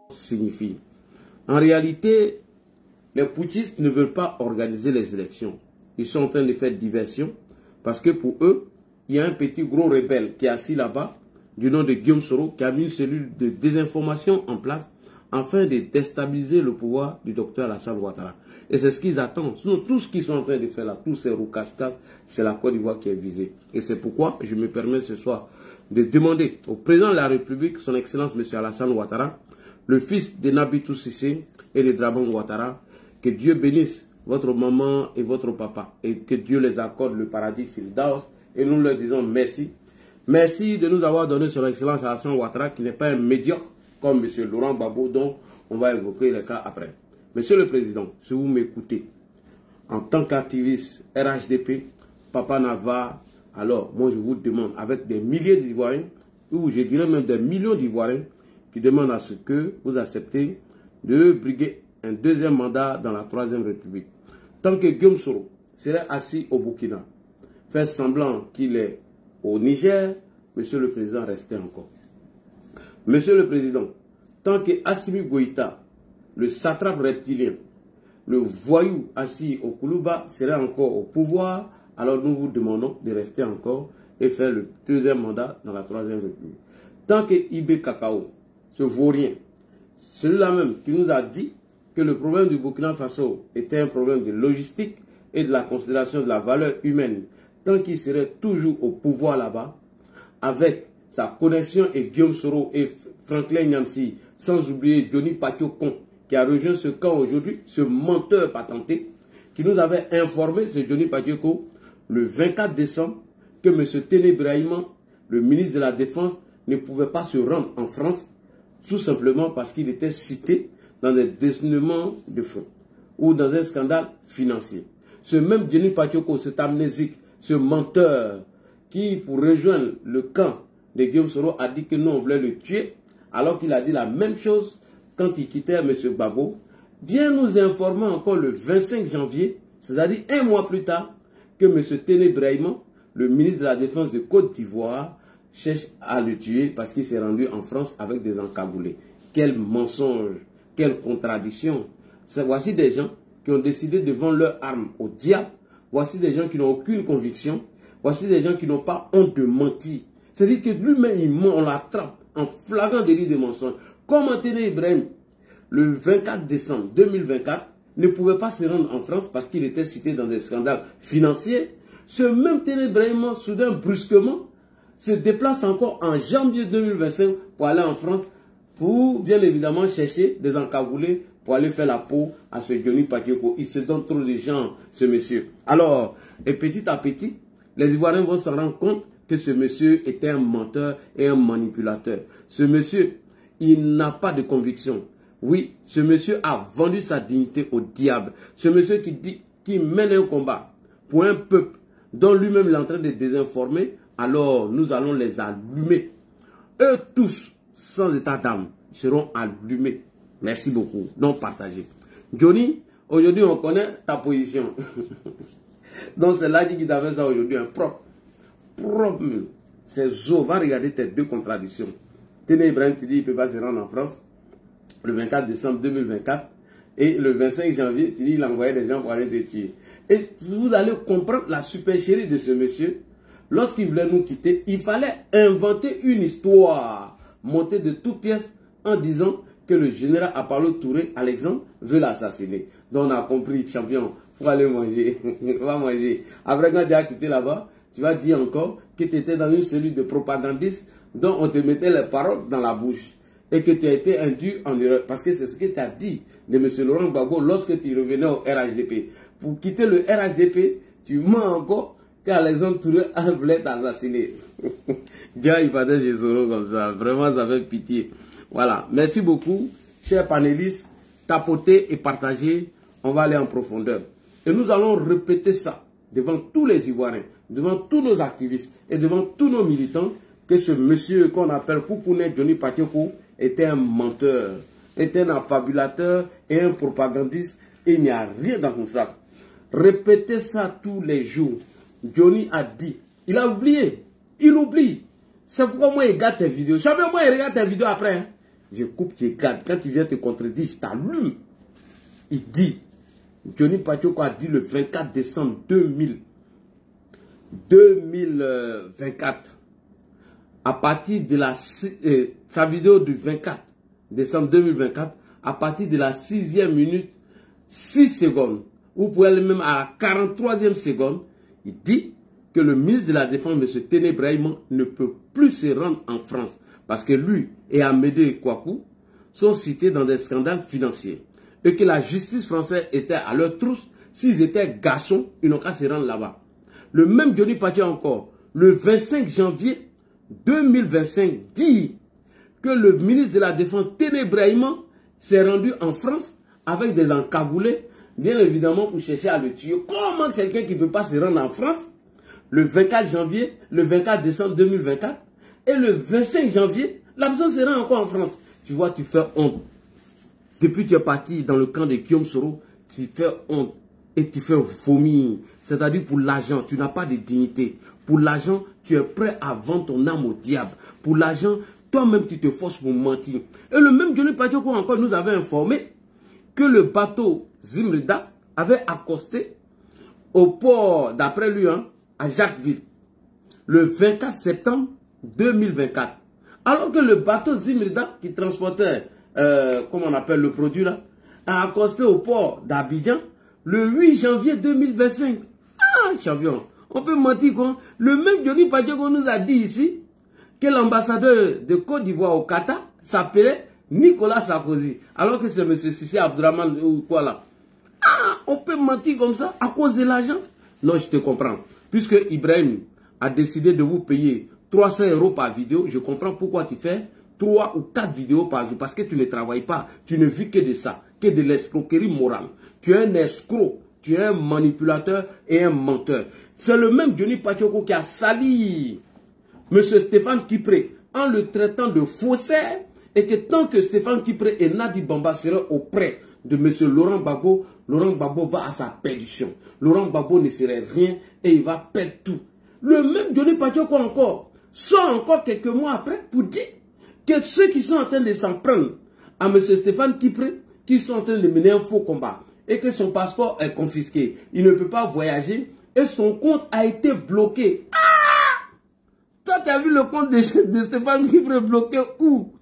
Signifie. En réalité, les putschistes ne veulent pas organiser les élections. Ils sont en train de faire diversion parce que pour eux, il y a un petit gros rebelle qui est assis là-bas, du nom de Guillaume Soro, qui a mis une cellule de désinformation en place afin de déstabiliser le pouvoir du docteur Alassane Ouattara. Et c'est ce qu'ils attendent. Sinon, tout ce qu'ils sont en train de faire là, tous ces roucascas, c'est la Côte d'Ivoire qui est visée. Et c'est pourquoi je me permets ce soir de demander au président de la République, son Excellence M. Alassane Ouattara, le fils de Nabitou Cissé et de Draban Ouattara, que Dieu bénisse votre maman et votre papa et que Dieu les accorde le paradis Firdaus. Et nous leur disons merci. Merci de nous avoir donné son Excellence Alassane Ouattara, qui n'est pas un médiocre comme M. Laurent Gbagbo, dont on va évoquer les cas après. Monsieur le Président, si vous m'écoutez, en tant qu'activiste RHDP, Papa Nava, alors moi je vous demande, avec des milliers d'Ivoiriens, ou je dirais même des millions d'Ivoiriens, qui demandent à ce que vous acceptez de briguer un deuxième mandat dans la Troisième République. Tant que Guillaume Soro serait assis au Burkina, fait semblant qu'il est au Niger, Monsieur le Président, restez encore. Monsieur le Président, tant que Assimi Goïta, le satrape reptilien, le voyou assis au Koulouba serait encore au pouvoir, alors nous vous demandons de rester encore et faire le deuxième mandat dans la Troisième République. Tant que Ibé Kakao, ce vaurien, celui-là même qui nous a dit que le problème du Burkina Faso était un problème de logistique et de la considération de la valeur humaine, tant qu'il serait toujours au pouvoir là-bas, avec sa connexion et Guillaume Soro et Franklin Nyamsi, sans oublier Johnny Patiokon, qui a rejoint ce camp aujourd'hui, ce menteur patenté, qui nous avait informé, ce Johnny Patiokon, le 24 décembre, que M. Téné Brahima, le ministre de la Défense, ne pouvait pas se rendre en France, tout simplement parce qu'il était cité dans des détournements de fonds ou dans un scandale financier. Ce même Johnny Patiokon, cet amnésique, ce menteur qui, pour rejoindre le camp de Guillaume Soro, a dit que nous, on voulait le tuer, alors qu'il a dit la même chose quand il quittait M. Gbagbo, vient nous informer encore le 25 janvier, c'est-à-dire un mois plus tard, que M. Téné Brahima, le ministre de la Défense de Côte d'Ivoire, cherche à le tuer parce qu'il s'est rendu en France avec des encagoulés. Quel mensonge, quelle contradiction. Voici des gens qui ont décidé de vendre leurs armes au diable. Voici des gens qui n'ont aucune conviction. Voici des gens qui n'ont pas honte de mentir. C'est-à-dire que lui-même, il ment, on l'attrape en flagrant délit de mensonge. Comme Téné Ibrahim, le 24 décembre 2024, ne pouvait pas se rendre en France parce qu'il était cité dans des scandales financiers. Ce même Téné Ibrahim, soudain, brusquement, se déplace encore en janvier 2025 pour aller en France, pour bien évidemment chercher des encagoulés pour aller faire la peau à ce Johnny Patiokon. Il se donne trop de gens, ce monsieur. Alors, et petit à petit, les Ivoiriens vont se rendre compte que ce monsieur était un menteur et un manipulateur. Ce monsieur, il n'a pas de conviction. Oui, ce monsieur a vendu sa dignité au diable. Ce monsieur qui mène un combat pour un peuple dont lui-même il est en train de désinformer, alors nous allons les allumer. Eux tous, sans état d'âme, seront allumés. Merci beaucoup. Non partagé. Johnny, aujourd'hui on connaît ta position. Donc c'est là qui t'a fait ça aujourd'hui, un propre. C'est Zo, va regarder tes deux contradictions. Téné Ibrahim te dit qu'il ne peut pas se rendre en France le 24 décembre 2024 et le 25 janvier, tu dis qu'il envoyait des gens pour aller te tuer. Et vous allez comprendre la supercherie de ce monsieur. Lorsqu'il voulait nous quitter, il fallait inventer une histoire montée de toutes pièces en disant que le général Apollo Touré, Alexandre, veut l'assassiner. Donc on a compris, champion, faut aller manger. On va manger. Après quand tu as quitté là-bas, tu vas dire encore que tu étais dans une cellule de propagandistes dont on te mettait les paroles dans la bouche. Et que tu as été induit en erreur. Parce que c'est ce que tu as dit de M. Laurent Gbagbo lorsque tu revenais au RHDP. Pour quitter le RHDP, tu mens encore qu'Alexandre Touré voulait t'assassiner. Dieu, il partait chez Soro comme ça. Vraiment, ça fait pitié. Voilà. Merci beaucoup, chers panélistes. Tapotez et partagez. On va aller en profondeur. Et nous allons répéter ça devant tous les Ivoiriens, devant tous nos activistes et devant tous nos militants, que ce monsieur qu'on appelle Koukoune Johnny Patiokon était un menteur, était un affabulateur et un propagandiste. Et il n'y a rien dans son sac. Répétez ça tous les jours. Johnny a dit, il a oublié, il oublie. C'est pourquoi moi, je regarde tes vidéos. Champion, moi, je regarde tes vidéos après. Hein. Je coupe, je garde. Quand tu viens te contredire, je t'allume. Il dit, Johnny Pachoko a dit le 24 décembre 2024, à partir de sa vidéo du 24 décembre 2024, à partir de la 6e minute, 6 secondes, ou pour aller même à la 43e seconde, il dit que le ministre de la Défense, M. Ténébraïman, ne peut plus se rendre en France. Parce que lui et Amédée Kouakou sont cités dans des scandales financiers. Et que la justice française était à leur trousse. S'ils étaient garçons, ils n'ont qu'à se rendre là-bas. Le même Johnny Pachoko encore, le 25 janvier 2025, dit que le ministre de la Défense, Ténébraïman, s'est rendu en France avec des encagoulés, bien évidemment pour chercher à le tuer. Comment quelqu'un qui ne peut pas se rendre en France, le 24 décembre 2024, et le 25 janvier, la personne se rend encore en France. Tu vois, tu fais honte. Depuis que tu es parti dans le camp de Guillaume Soro, tu fais honte et tu fais vomir. C'est-à-dire pour l'argent, tu n'as pas de dignité. Pour l'argent, tu es prêt à vendre ton âme au diable. Pour l'argent, toi-même tu te forces pour mentir. Et le même Johnny Pachoko encore nous avait informé que le bateau Zimrida avait accosté au port, d'après lui, hein, à Jacquesville, le 24 septembre 2024. Alors que le bateau Zimrida qui transportait, comment on appelle le produit là, a accosté au port d'Abidjan le 8 janvier 2025. Ah, champion, on peut mentir quoi. Le même Johnny Pachoko nous a dit ici que l'ambassadeur de Côte d'Ivoire au Qatar s'appelait Nicolas Sarkozy. Alors que c'est M. Sissi Abdourahmane ou quoi là. Ah, on peut mentir comme ça à cause de l'argent? Non, je te comprends. Puisque Ibrahim a décidé de vous payer 300 € par vidéo, je comprends pourquoi tu fais 3 ou 4 vidéos par jour. Parce que tu ne travailles pas. Tu ne vis que de ça, que de l'escroquerie morale. Tu es un escroc, tu es un manipulateur et un menteur. C'est le même Johnny Pachoko qui a sali M. Stéphane Kipré en le traitant de faussaire, et que tant que Stéphane Kipré et Nadi Bamba seraient auprès de M. Laurent Gbagbo va à sa perdition. Laurent Gbagbo ne serait rien et il va perdre tout. Le même Johnny Pachoko encore sort encore quelques mois après pour dire que ceux qui sont en train de s'en prendre à M. Stéphane Kipré, qui sont en train de mener un faux combat et que son passeport est confisqué, il ne peut pas voyager et son compte a été bloqué. Ah! Toi, tu as vu le compte de Stéphane Kipré bloqué où?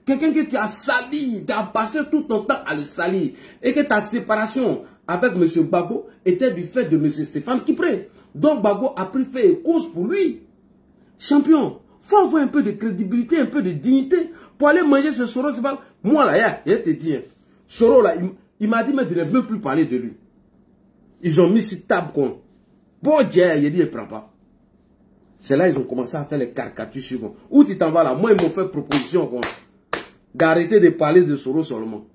Quelqu'un que tu as sali, tu as passé tout ton temps à le salir. Et que ta séparation avec M. Gbagbo était du fait de M. Stéphane Kipré. Donc Gbagbo a pris fait et cause pour lui. Champion, il faut avoir un peu de crédibilité, un peu de dignité pour aller manger ce Soro. Moi là, je te dis, Soro là, il m'a dit, mais je ne veux plus parler de lui. Ils ont mis sur table quoi. Bon Dieu, il dit, il ne prend pas. C'est là ils ont commencé à faire les caricatures sur moi. Où tu t'en vas là? Moi, ils m'ont fait proposition quoi, d'arrêter de parler de Soro seulement.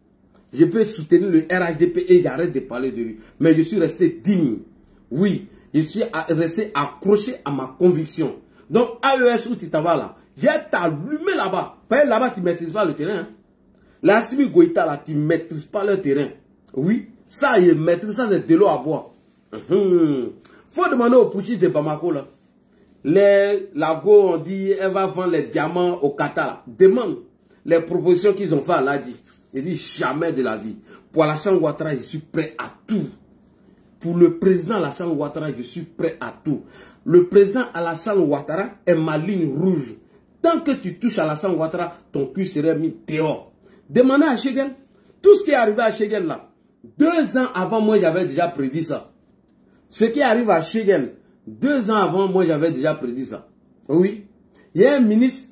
Je peux soutenir le RHDP et j'arrête de parler de lui. Mais je suis resté digne. Oui, je suis resté accroché à ma conviction. Donc, AES, où tu t'en vas là, j'ai t'allumé là-bas. Là-bas, tu ne maîtrises pas le terrain. Hein. La Assimi Goïta, là, tu ne maîtrises pas le terrain. Oui, ça, il maîtrise, ça, c'est de l'eau à boire. Faut demander aux pouchis de Bamako là. La Go, on dit, elle va vendre les diamants au Qatar. Là. Demande les propositions qu'ils ont fait à l'Adi. Il dit jamais de la vie. Pour Alassane Ouattara, je suis prêt à tout. Pour le président Alassane Ouattara, je suis prêt à tout. Le président Alassane Ouattara est ma ligne rouge. Tant que tu touches Alassane Ouattara, ton cul serait mis dehors. Demandez à Chegen. Tout ce qui est arrivé à Chegen là, 2 ans avant moi, j'avais déjà prédit ça. Ce qui arrive à Chegen, 2 ans avant moi, j'avais déjà prédit ça. Oui. Il y a un ministre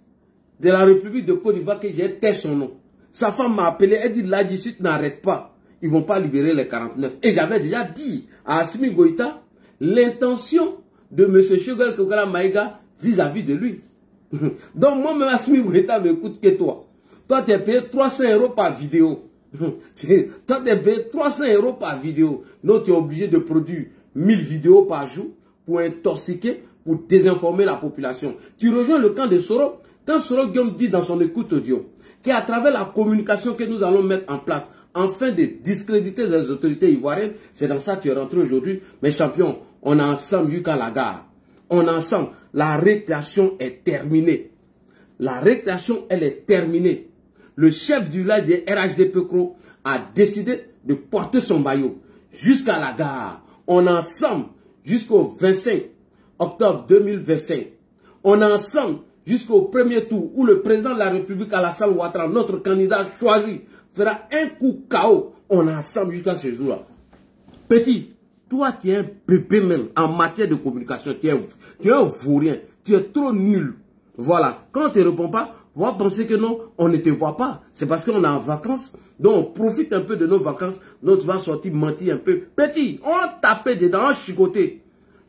de la République de Côte d'Ivoire que j'ai tait son nom. Sa femme m'a appelé, elle dit là, d'ici, tu n'arrêtes pas. Ils ne vont pas libérer les 49. Et j'avais déjà dit à Assimi Goïta l'intention de M. Choguel Kokala Maïga vis-à-vis de lui. Donc moi-même, Assimi Goïta m'écoute que toi. Toi, tu es payé 300 € par vidéo. Toi, tu es payé 300 € par vidéo. Donc, tu es obligé de produire 1000 vidéos par jour pour intoxiquer, pour désinformer la population. Tu rejoins le camp de Soro. Quand Soro Guillaume dit dans son écoute audio qu'à travers la communication que nous allons mettre en place, afin de discréditer les autorités ivoiriennes, c'est dans ça que tu es rentré aujourd'hui. Mais champion, on est ensemble jusqu'à la gare. On est ensemble. La récréation est terminée. La récréation, elle est terminée. Le chef du village de RHD Pekro a décidé de porter son maillot jusqu'à la gare. On est ensemble jusqu'au 25 octobre 2025. On est ensemble jusqu'au premier tour où le président de la République, Alassane Ouattara, notre candidat choisi, fera un coup KO. On est ensemble jusqu'à ce jour-là. Petit, toi tu es un bébé même en matière de communication. Tu es un vaurien. Tu es trop nul. Voilà. Quand on ne te répond pas, on va penser que non, on ne te voit pas. C'est parce qu'on est en vacances. Donc on profite un peu de nos vacances. Donc tu vas sortir mentir un peu. Petit, on tapait dedans, on chicotait.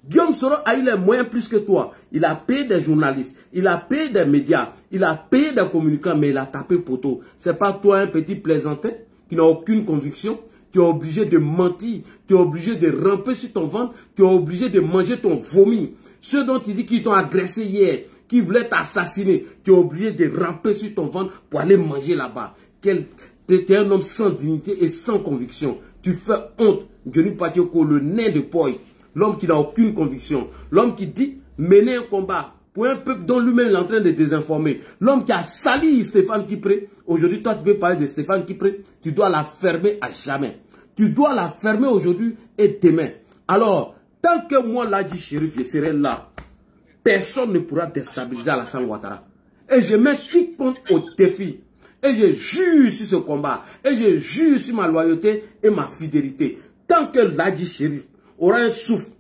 Guillaume Soro a eu les moyens plus que toi. Il a payé des journalistes, il a payé des médias, il a payé des communicants, mais il a tapé poteau. C'est pas toi un petit plaisantin qui n'a aucune conviction. Tu es obligé de mentir, tu es obligé de ramper sur ton ventre, tu es obligé de manger ton vomi. Ceux dont tu dis qu'ils t'ont agressé hier, qui voulaient t'assassiner, tu es obligé de ramper sur ton ventre pour aller manger là-bas. Tu es un homme sans dignité et sans conviction. Tu fais honte. Johnny Patioko, le nain de Poy. L'homme qui n'a aucune conviction. L'homme qui dit mener un combat pour un peuple dont lui-même est en train de désinformer. L'homme qui a sali Stéphane Kipré. Aujourd'hui, toi, tu veux parler de Stéphane Kipré. Tu dois la fermer à jamais. Tu dois la fermer aujourd'hui et demain. Alors, tant que moi, Ladji Chérif, je serai là, personne ne pourra déstabiliser Alassane Ouattara. Et je mets quiconque au défi. Et je jure sur ce combat. Et je jure sur ma loyauté et ma fidélité. Tant que Ladji Chérif aura un souffle,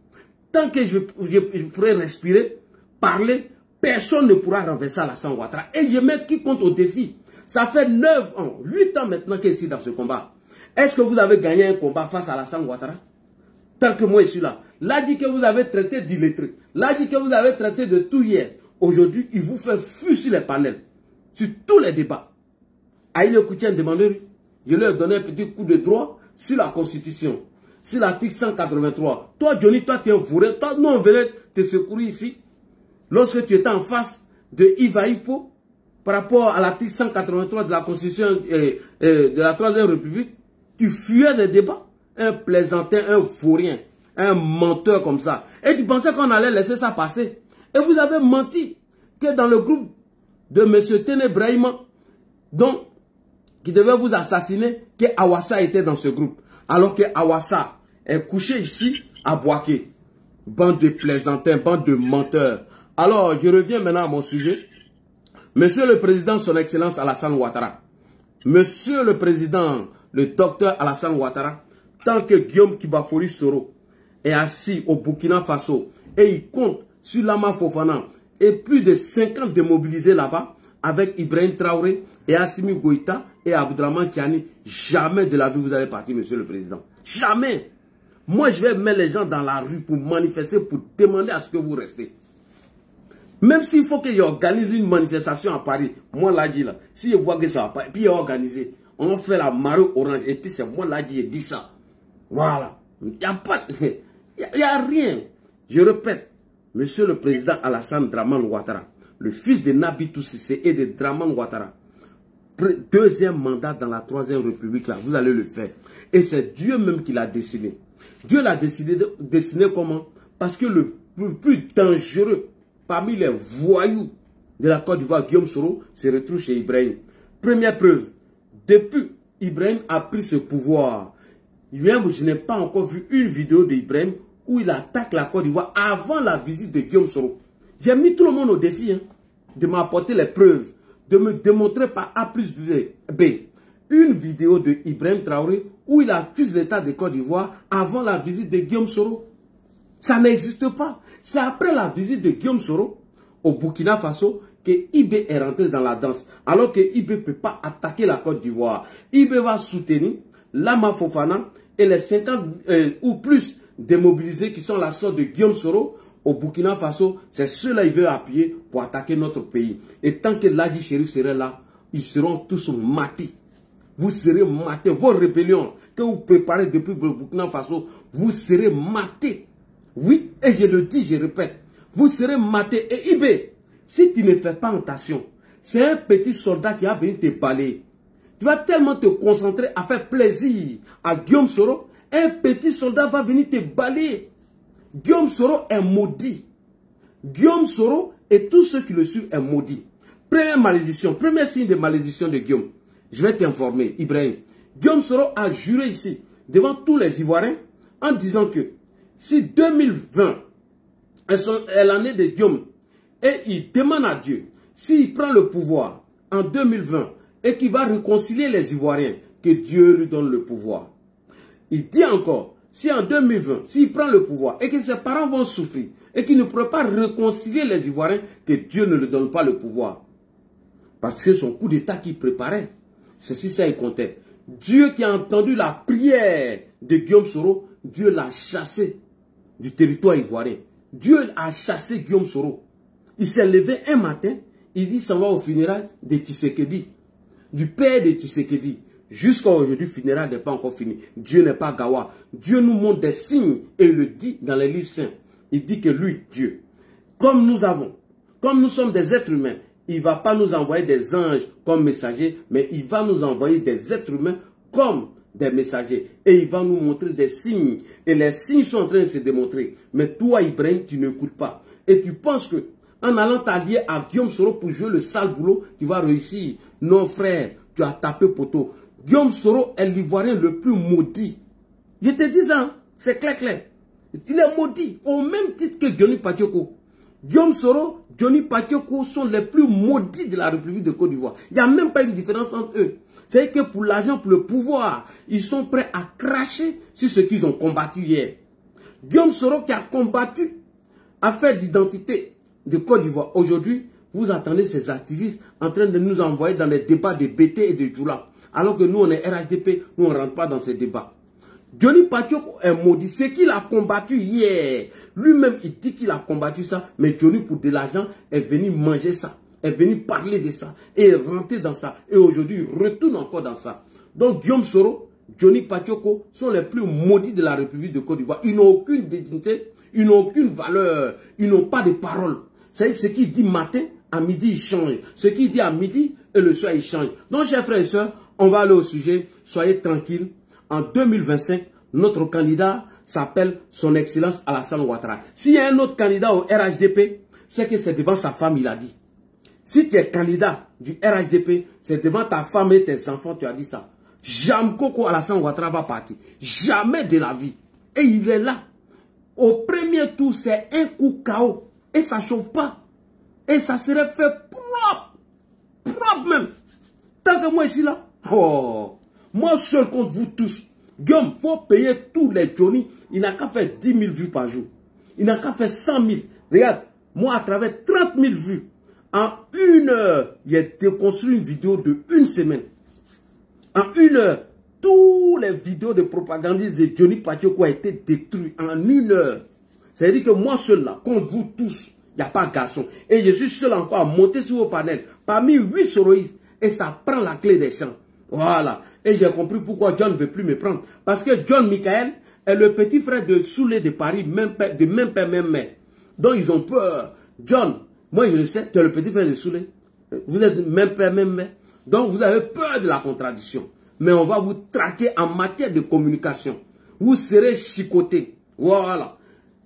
tant que je pourrai respirer, parler, personne ne pourra renverser Alassane Ouattara. Et je mets quiconque au défi. Ça fait 9 ans, 8 ans maintenant qu'il est ici dans ce combat. Est-ce que vous avez gagné un combat face à Alassane Ouattara? Tant que moi je suis là. Là dit que vous avez traité d'illettré. Là dit que vous avez traité de tout hier. Aujourd'hui, il vous fait fuir sur les panels. Sur tous les débats. Aïe Koutien demandé, je lui ai donné un petit coup de droit sur la Constitution. Sur l'article 183. Toi, Johnny, toi, tu es un fourré. Toi, nous, on venait te secourir ici. Lorsque tu étais en face de Ivaïpo, par rapport à l'article 183 de la Constitution de la Troisième République, tu fuyais des débats. Un plaisantin, un fourrien, un menteur comme ça. Et tu pensais qu'on allait laisser ça passer. Et vous avez menti que dans le groupe de M. Ténébrahima, donc, qui devait vous assassiner, que Awassa était dans ce groupe. Alors que Awassa est couché ici à Boaké. Bande de plaisantins, bande de menteurs. Alors, je reviens maintenant à mon sujet. Monsieur le Président, son Excellence Alassane Ouattara. Monsieur le Président, le docteur Alassane Ouattara, tant que Guillaume Kibafori Soro est assis au Burkina Faso et il compte sur Lama Fofana et plus de 50 démobilisés là-bas avec Ibrahim Traoré et Assimi Goïta et Abdraman Tiani, jamais de la vie vous allez partir, Monsieur le Président. Jamais. Moi, je vais mettre les gens dans la rue pour manifester, pour demander à ce que vous restez. Même s'il faut qu'il organise une manifestation à Paris, moi là, dit là, si je vois que ça va pas, et puis il est organisé, on fait la marée orange, et puis c'est moi là, qui dit ça. Voilà. Il n'y a pas, il y a rien. Je répète, Monsieur le Président Alassane Dramane Ouattara, le fils de Nabitou Cissé et de Dramane Ouattara, deuxième mandat dans la Troisième République, là, vous allez le faire. Et c'est Dieu même qui l'a dessiné. Dieu l'a dessiné comment? Parce que le plus dangereux parmi les voyous de la Côte d'Ivoire, Guillaume Soro, se retrouve chez Ibrahim. Première preuve, depuis Ibrahim a pris ce pouvoir, je n'ai pas encore vu une vidéo d'Ibrahim où il attaque la Côte d'Ivoire avant la visite de Guillaume Soro. J'ai mis tout le monde au défi de m'apporter les preuves, de me démontrer par A plus B une vidéo de Ibrahim Traoré où il accuse l'État de Côte d'Ivoire avant la visite de Guillaume Soro. Ça n'existe pas. C'est après la visite de Guillaume Soro au Burkina Faso que IB est rentré dans la danse. Alors que IB ne peut pas attaquer la Côte d'Ivoire. IB va soutenir Lama Fofana et les 50 ou plus démobilisés qui sont la sorte de Guillaume Soro au Burkina Faso. C'est ceux-là qu'il veut appuyer pour attaquer notre pays. Et tant que Ladji Chérif serait là, ils seront tous matés. Vous serez matés. Vos rébellions que vous préparez depuis le Burkina Faso, vous serez matés. Oui, et je le dis, je répète, vous serez matés. Et Ibé, si tu ne fais pas attention, c'est un petit soldat qui va venir te balayer. Tu vas tellement te concentrer à faire plaisir à Guillaume Soro, un petit soldat va venir te balayer. Guillaume Soro est maudit. Guillaume Soro et tous ceux qui le suivent est maudit. Première malédiction, premier signe de malédiction de Guillaume. Je vais t'informer, Ibrahim. Guillaume Soro a juré ici, devant tous les Ivoiriens, en disant que si 2020 est l'année de Guillaume, et il demande à Dieu, s'il prend le pouvoir en 2020 et qu'il va réconcilier les Ivoiriens, que Dieu lui donne le pouvoir. Il dit encore, si en 2020, s'il prend le pouvoir et que ses parents vont souffrir et qu'il ne pourra pas réconcilier les Ivoiriens, que Dieu ne lui donne pas le pouvoir. Parce que son coup d'état qu'il préparait, ceci ça il comptait. Dieu qui a entendu la prière de Guillaume Soro, Dieu l'a chassé du territoire ivoirien. Dieu a chassé Guillaume Soro. Il s'est levé un matin, il dit ça va au funérailles de Tshisekedi, du père de Tshisekedi. Jusqu'à aujourd'hui, le funérail n'est pas encore fini. Dieu n'est pas Gawa. Dieu nous montre des signes et il le dit dans les livres saints. Il dit que lui, Dieu, comme nous sommes des êtres humains, il ne va pas nous envoyer des anges comme messagers, mais il va nous envoyer des êtres humains comme des messagers. Et il va nous montrer des signes. Et les signes sont en train de se démontrer. Mais toi, Ibrahim, tu n'écoutes pas. Et tu penses que en allant t'allier à Guillaume Soro pour jouer le sale boulot, tu vas réussir. Non, frère, tu as tapé poteau. Guillaume Soro est l'Ivoirien le plus maudit. Je te dis ça, c'est clair. Il est maudit, au même titre que Johnny Patioko. Guillaume Soro, Johnny Patioko sont les plus maudits de la République de Côte d'Ivoire. Il n'y a même pas une différence entre eux. C'est que pour l'argent, pour le pouvoir, ils sont prêts à cracher sur ce qu'ils ont combattu hier. Guillaume Soro qui a combattu affaire d'identité de Côte d'Ivoire. Aujourd'hui, vous attendez ces activistes en train de nous envoyer dans les débats de BT et de Djoula. Alors que nous, on est RHDP, nous, on ne rentre pas dans ces débats. Johnny Patioko est maudit. C'est qu'il a combattu hier. Lui-même, il dit qu'il a combattu ça. Mais Johnny, pour de l'argent, est venu manger ça. Est venu parler de ça. Et rentrer dans ça. Et aujourd'hui, il retourne encore dans ça. Donc, Guillaume Soro, Johnny Patioko sont les plus maudits de la République de Côte d'Ivoire. Ils n'ont aucune dignité. Ils n'ont aucune valeur. Ils n'ont pas de parole. C'est ce qu'il dit matin, à midi, il change. Ce qu'il dit à midi et le soir, il change. Donc, chers frères et sœurs, on va aller au sujet. Soyez tranquilles. En 2025, notre candidat s'appelle Son Excellence Alassane Ouattara. S'il y a un autre candidat au RHDP, c'est que c'est devant sa femme, il a dit. Si tu es candidat du RHDP, c'est devant ta femme et tes enfants, tu as dit ça. Jamais Koko Alassane Ouattara va partir. Jamais de la vie. Et il est là. Au premier tour, c'est un coup KO. Et ça ne chauffe pas. Et ça serait fait propre. Propre même. Tant que moi ici là. Oh. Moi seul contre vous tous. Guillaume, il faut payer tous les Johnny. Il n'a qu'à faire 10 000 vues par jour. Il n'a qu'à faire 100 000. Regarde, moi à travers 30 000 vues, en 1 heure, il a déconstruit une vidéo de 1 semaine. En 1 heure, tous les vidéos de propagandistes de Johnny Patioko ont été détruits en 1 heure. C'est-à-dire que moi seul là, contre vous tous, il n'y a pas de garçon. Et je suis seul encore à monter sur vos panels. Parmi 8 soroïstes. Et ça prend la clé des champs. Voilà. Et j'ai compris pourquoi John ne veut plus me prendre. Parce que John Michael est le petit frère de Soulé de Paris, de même père, même mère. Donc ils ont peur. John, moi je le sais, tu es le petit frère de Soulé. Vous êtes même père, même mère. Donc vous avez peur de la contradiction. Mais on va vous traquer en matière de communication. Vous serez chicoté. Voilà.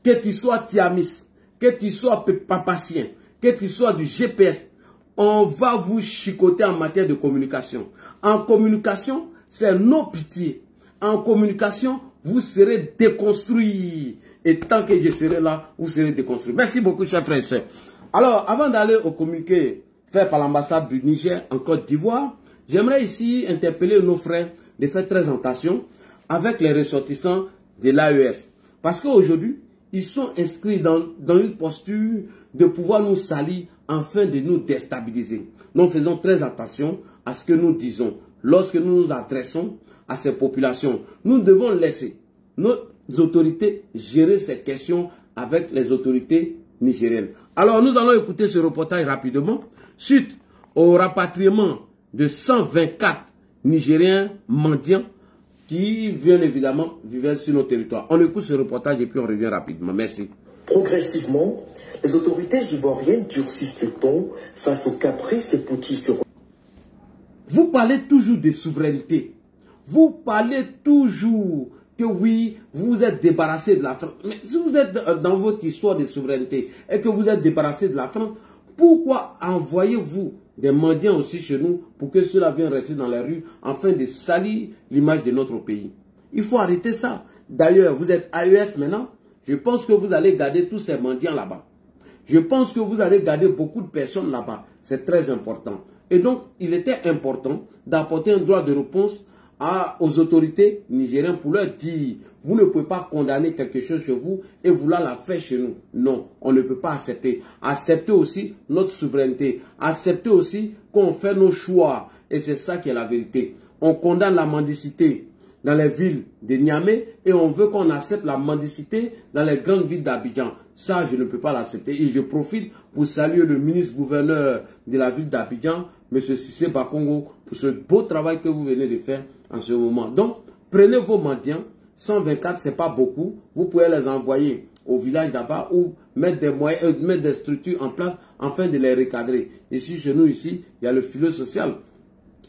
Que tu sois Tiamis, que tu sois Papacien, que tu sois du GPS, on va vous chicoter en matière de communication. En communication, c'est nos pitiés. En communication, vous serez déconstruits. Et tant que je serai là, vous serez déconstruits. Merci beaucoup, chers frères et sœurs. Alors, avant d'aller au communiqué fait par l'ambassade du Niger en Côte d'Ivoire, j'aimerais ici interpeller nos frères de faire très attention avec les ressortissants de l'AES. Parce qu'aujourd'hui, ils sont inscrits dans une posture de pouvoir nous salir afin de nous déstabiliser. Nous faisons très attention à ce que nous disons. Lorsque nous nous adressons à ces populations, nous devons laisser nos autorités gérer ces questions avec les autorités nigériennes. Alors, nous allons écouter ce reportage rapidement. Suite au rapatriement de 124 Nigériens mendiants qui viennent évidemment vivre sur nos territoires. On écoute ce reportage et puis on revient rapidement. Merci. Progressivement, les autorités ivoiriennes durcissent le ton face aux caprices des putschistes. Vous parlez toujours de souveraineté. Vous parlez toujours que oui, vous êtes débarrassé de la France. Mais si vous êtes dans votre histoire de souveraineté et que vous êtes débarrassé de la France, pourquoi envoyez-vous des mendiants aussi chez nous pour que ceux-là viennent rester dans la rue afin de salir l'image de notre pays. Il faut arrêter ça. D'ailleurs, vous êtes AES maintenant. Je pense que vous allez garder tous ces mendiants là-bas. Je pense que vous allez garder beaucoup de personnes là-bas. C'est très important. Et donc, il était important d'apporter un droit de réponse aux autorités nigériennes pour leur dire, vous ne pouvez pas condamner quelque chose chez vous et vouloir la faire chez nous. Non, on ne peut pas accepter. Accepter aussi notre souveraineté. Accepter aussi qu'on fait nos choix. Et c'est ça qui est la vérité. On condamne la mendicité dans les villes de Niamey et on veut qu'on accepte la mendicité dans les grandes villes d'Abidjan. Ça, je ne peux pas l'accepter. Et je profite pour saluer le ministre-gouverneur de la ville d'Abidjan, M. Cissé Bakongo, pour ce beau travail que vous venez de faire en ce moment. Donc, prenez vos mendiants. 124, ce n'est pas beaucoup. Vous pouvez les envoyer au village là-bas ou mettre des moyens, mettre des structures en place afin de les recadrer. Ici, chez nous, ici, il y a le filet social.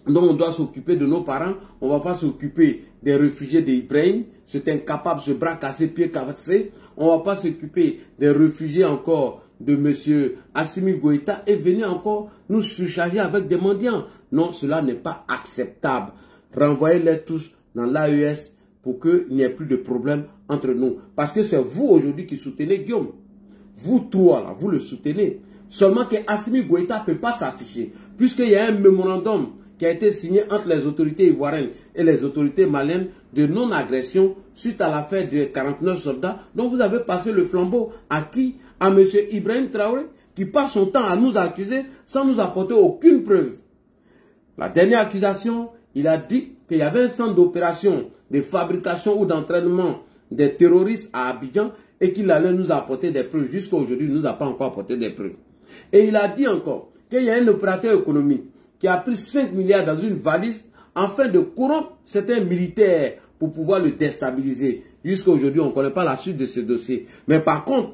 Donc, on doit s'occuper de nos parents. On ne va pas s'occuper des réfugiés d'Ibrahim. C'est incapable, ce bras cassé, pied cassé. On ne va pas s'occuper des réfugiés encore de M. Assimi Goïta et venir encore nous surcharger avec des mendiants. Non, cela n'est pas acceptable. Renvoyez-les tous dans l'AES pour qu'il n'y ait plus de problème entre nous. Parce que c'est vous aujourd'hui qui soutenez Guillaume. Vous trois là, vous le soutenez. Seulement que Assimi Goïta ne peut pas s'afficher. Puisqu'il y a un mémorandum qui a été signé entre les autorités ivoiriennes et les autorités maliennes de non-agression suite à l'affaire de 49 soldats. Donc vous avez passé le flambeau à qui? À M. Ibrahim Traoré, qui passe son temps à nous accuser sans nous apporter aucune preuve. La dernière accusation, il a dit qu'il y avait un centre d'opération, de fabrication ou d'entraînement des terroristes à Abidjan et qu'il allait nous apporter des preuves. Jusqu'à aujourd'hui, il ne nous a pas encore apporté des preuves. Et il a dit encore qu'il y a un opérateur économique qui a pris 5 milliards dans une valise afin de corrompre certains militaires pour pouvoir le déstabiliser. Jusqu'à aujourd'hui, on ne connaît pas la suite de ce dossier. Mais par contre,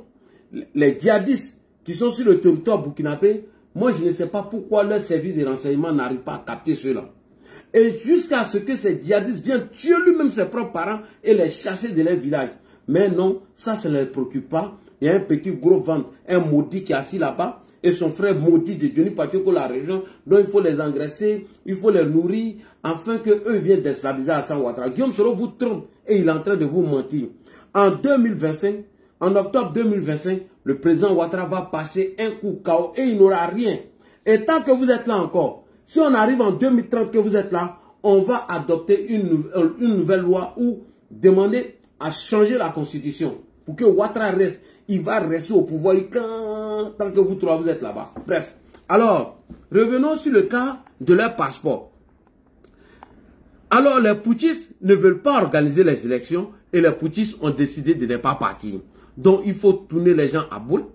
les djihadistes qui sont sur le territoire burkinabé, moi je ne sais pas pourquoi leur service de renseignement n'arrive pas à capter cela. Et jusqu'à ce que ces djihadistes viennent tuer lui-même ses propres parents et les chasser de leur village. Mais non, ça ne les préoccupe pas. Il y a un petit gros ventre, un maudit qui est assis là-bas. Et son frère maudit de Johnny Patioko, la région, dont il faut les engraisser, il faut les nourrir, afin qu'eux viennent déstabiliser Alassane Ouattara. Guillaume Soro vous trompe et il est en train de vous mentir. En 2025, en octobre 2025, le président Ouattara va passer un coup KO et il n'aura rien. Et tant que vous êtes là encore, si on arrive en 2030 que vous êtes là, on va adopter une nouvelle loi ou demander à changer la constitution pour que Ouattara reste. Il va rester au pouvoir tant que vous trois vous êtes là-bas. Bref. Alors, revenons sur le cas de leur passeport. Alors, les putschistes ne veulent pas organiser les élections et les putschistes ont décidé de ne pas partir. Donc, il faut tourner les gens à boule.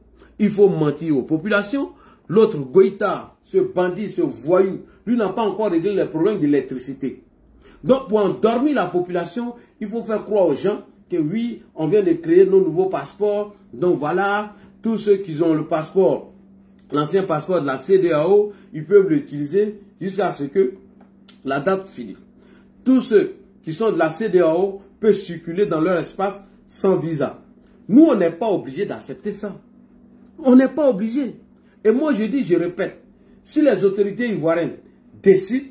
Il faut mentir aux populations. L'autre, Goïta, ce bandit, ce voyou, lui n'a pas encore réglé les problèmes d'électricité. Donc, pour endormir la population, il faut faire croire aux gens que oui, on vient de créer nos nouveaux passeports. Donc voilà, tous ceux qui ont le passeport, l'ancien passeport de la CEDEAO, ils peuvent l'utiliser jusqu'à ce que la date finisse. Tous ceux qui sont de la CEDEAO peuvent circuler dans leur espace sans visa. Nous, on n'est pas obligé d'accepter ça. On n'est pas obligé. Et moi, je dis, je répète, si les autorités ivoiriennes décident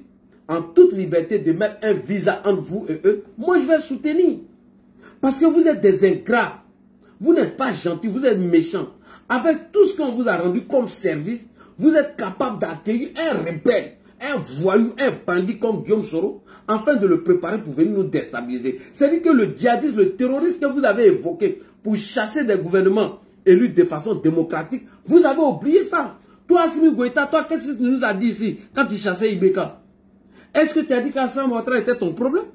en toute liberté de mettre un visa entre vous et eux, moi, je vais soutenir. Parce que vous êtes des ingrats. Vous n'êtes pas gentils, vous êtes méchants. Avec tout ce qu'on vous a rendu comme service, vous êtes capable d'accueillir un rebelle, un voyou, un bandit comme Guillaume Soro, afin de le préparer pour venir nous déstabiliser. C'est-à-dire que le djihadisme, le terrorisme que vous avez évoqué pour chasser des gouvernements élus de façon démocratique, vous avez oublié ça. Toi, Assimi Goïta, toi, qu'est-ce que tu nous as dit ici quand tu chassais Ibeka? Est-ce que tu as dit qu'Alassane Ouattara était ton problème?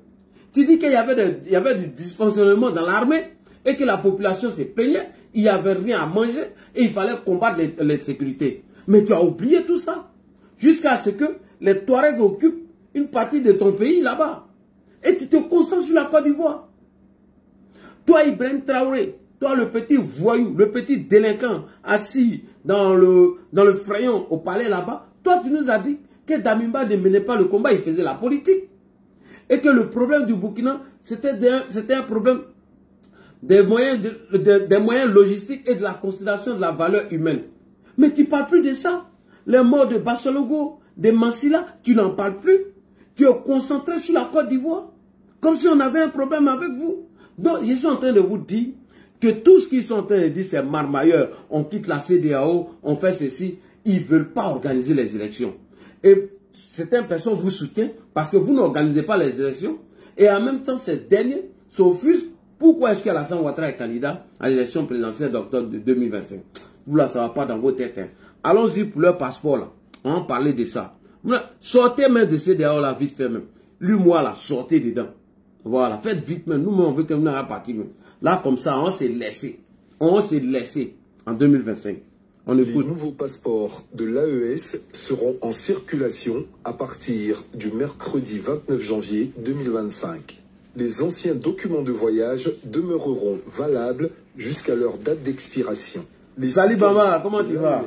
Tu dis qu'il y avait du dysfonctionnement dans l'armée et que la population se plaignait, il n'y avait rien à manger et il fallait combattre les sécurités. Mais tu as oublié tout ça. Jusqu'à ce que les Touaregs occupent une partie de ton pays là-bas. Et tu te concentres sur la Côte d'Ivoire. Toi, Ibrahim Traoré, toi, le petit voyou, le petit délinquant assis dans le frayon au palais là-bas, toi, tu nous as dit que Damimba ne menait pas le combat, il faisait la politique. Et que le problème du Burkina, c'était un problème des moyens logistiques et de la considération de la valeur humaine. Mais tu ne parles plus de ça. Les morts de Bassologo, de Massila, tu n'en parles plus. Tu es concentré sur la Côte d'Ivoire. Comme si on avait un problème avec vous. Donc, je suis en train de vous dire que tout ce qu'ils sont en train de dire, c'est marmailleur. On quitte la CEDEAO, on fait ceci. Ils ne veulent pas organiser les élections. Et certaines personnes vous soutiennent parce que vous n'organisez pas les élections. Et en même temps, ces derniers s'offusent. Pourquoi est-ce qu'Alassane Ouattara est candidat à l'élection présidentielle d'octobre de 2025? Vous ne la savez pas dans vos têtes. Hein. Allons-y pour leur passeport là. On va parler de ça. Sortez même de CEDEAO là, vite fait même. Lui, moi là, sortez dedans. Voilà, faites vite même. Nous, on veut que nous n'ayons parti même. Là, comme ça, on s'est laissé. On s'est laissé en 2025. On écoute. Les nouveaux passeports de l'AES seront en circulation à partir du mercredi 29 janvier 2025. Les anciens documents de voyage demeureront valables jusqu'à leur date d'expiration. Salut Bama, comment tu vas?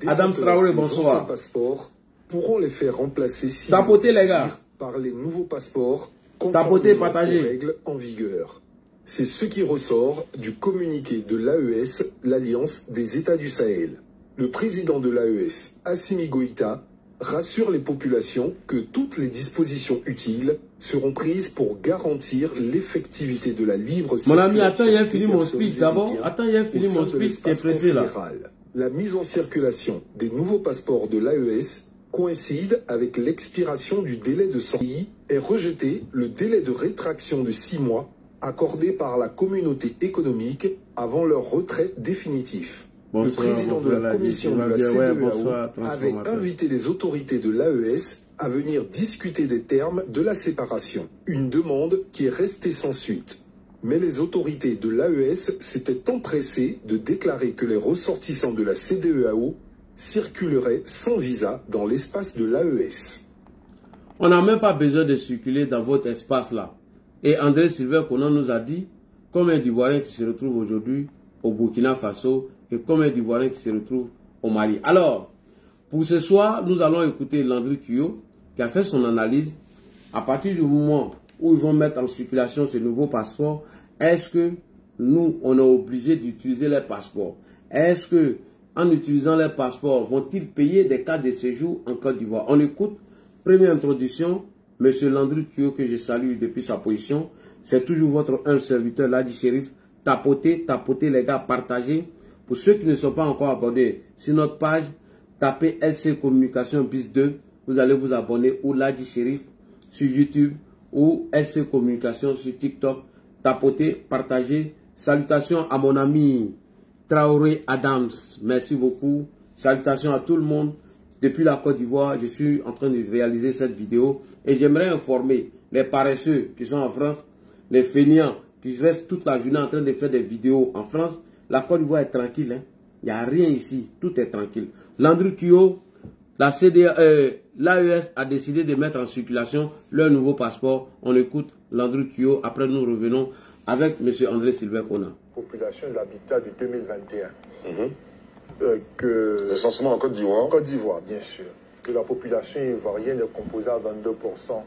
Adam Traoré, bonsoir. Les passeports pourront les faire remplacer si tapotez les gars par les nouveaux passeports tapotez, conformément partagez. aux règles en vigueur. C'est ce qui ressort du communiqué de l'AES, l'Alliance des États du Sahel. Le président de l'AES, Assimi Goïta, rassure les populations que toutes les dispositions utiles seront prises pour garantir l'effectivité de la libre circulation. Mon ami, attends, il a fini mon speech d'abord. Attends, il a fini mon speech qui est pressé là. La mise en circulation des nouveaux passeports de l'AES coïncide avec l'expiration du délai de sortie et rejeter le délai de rétraction de 6 mois accordé par la communauté économique avant leur retrait définitif. Bonsoir, le président de la commission de la CEDEAO avait invité les autorités de l'AES à venir discuter des termes de la séparation, une demande qui est restée sans suite. Mais les autorités de l'AES s'étaient empressées de déclarer que les ressortissants de la CEDEAO circuleraient sans visa dans l'espace de l'AES. On n'a même pas besoin de circuler dans votre espace là. Et André Sylvain Conan nous a dit combien d'Ivoiriens qui se retrouvent aujourd'hui au Burkina Faso et combien d'Ivoiriens qui se retrouvent au Mali. Alors, pour ce soir, nous allons écouter Landry Kuyot qui a fait son analyse. À partir du moment où ils vont mettre en circulation ce nouveau passeport, est-ce que nous, on est obligé d'utiliser les passeports? Est-ce que, en utilisant les passeports, vont-ils payer des cartes de séjour en Côte d'Ivoire? On écoute, première introduction, M. Landry Kuyot, que je salue depuis sa position. C'est toujours votre humble serviteur, Ladi Chérif. Tapotez, tapotez les gars, partagez. Pour ceux qui ne sont pas encore abonnés sur notre page, tapez LC Communication bis 2. Vous allez vous abonner ou Ladi Chérif sur YouTube ou LC Communication sur TikTok. Tapotez, partagez. Salutations à mon ami Traoré Adams. Merci beaucoup. Salutations à tout le monde. Depuis la Côte d'Ivoire, je suis en train de réaliser cette vidéo. Et j'aimerais informer les paresseux qui sont en France, les fainéants qui restent toute la journée en train de faire des vidéos en France. La Côte d'Ivoire est tranquille. Hein? Il n'y a rien ici. Tout est tranquille. Landry Kuyot, l'AES a décidé de mettre en circulation leur nouveau passeport. On écoute Landry Kuyot. Après, nous revenons avec M. André Sylvain Conan. Population de l'habitat de 2021. Recensement en Côte d'Ivoire. En Côte d'Ivoire, bien sûr. Que la population ivoirienne est composée à 22%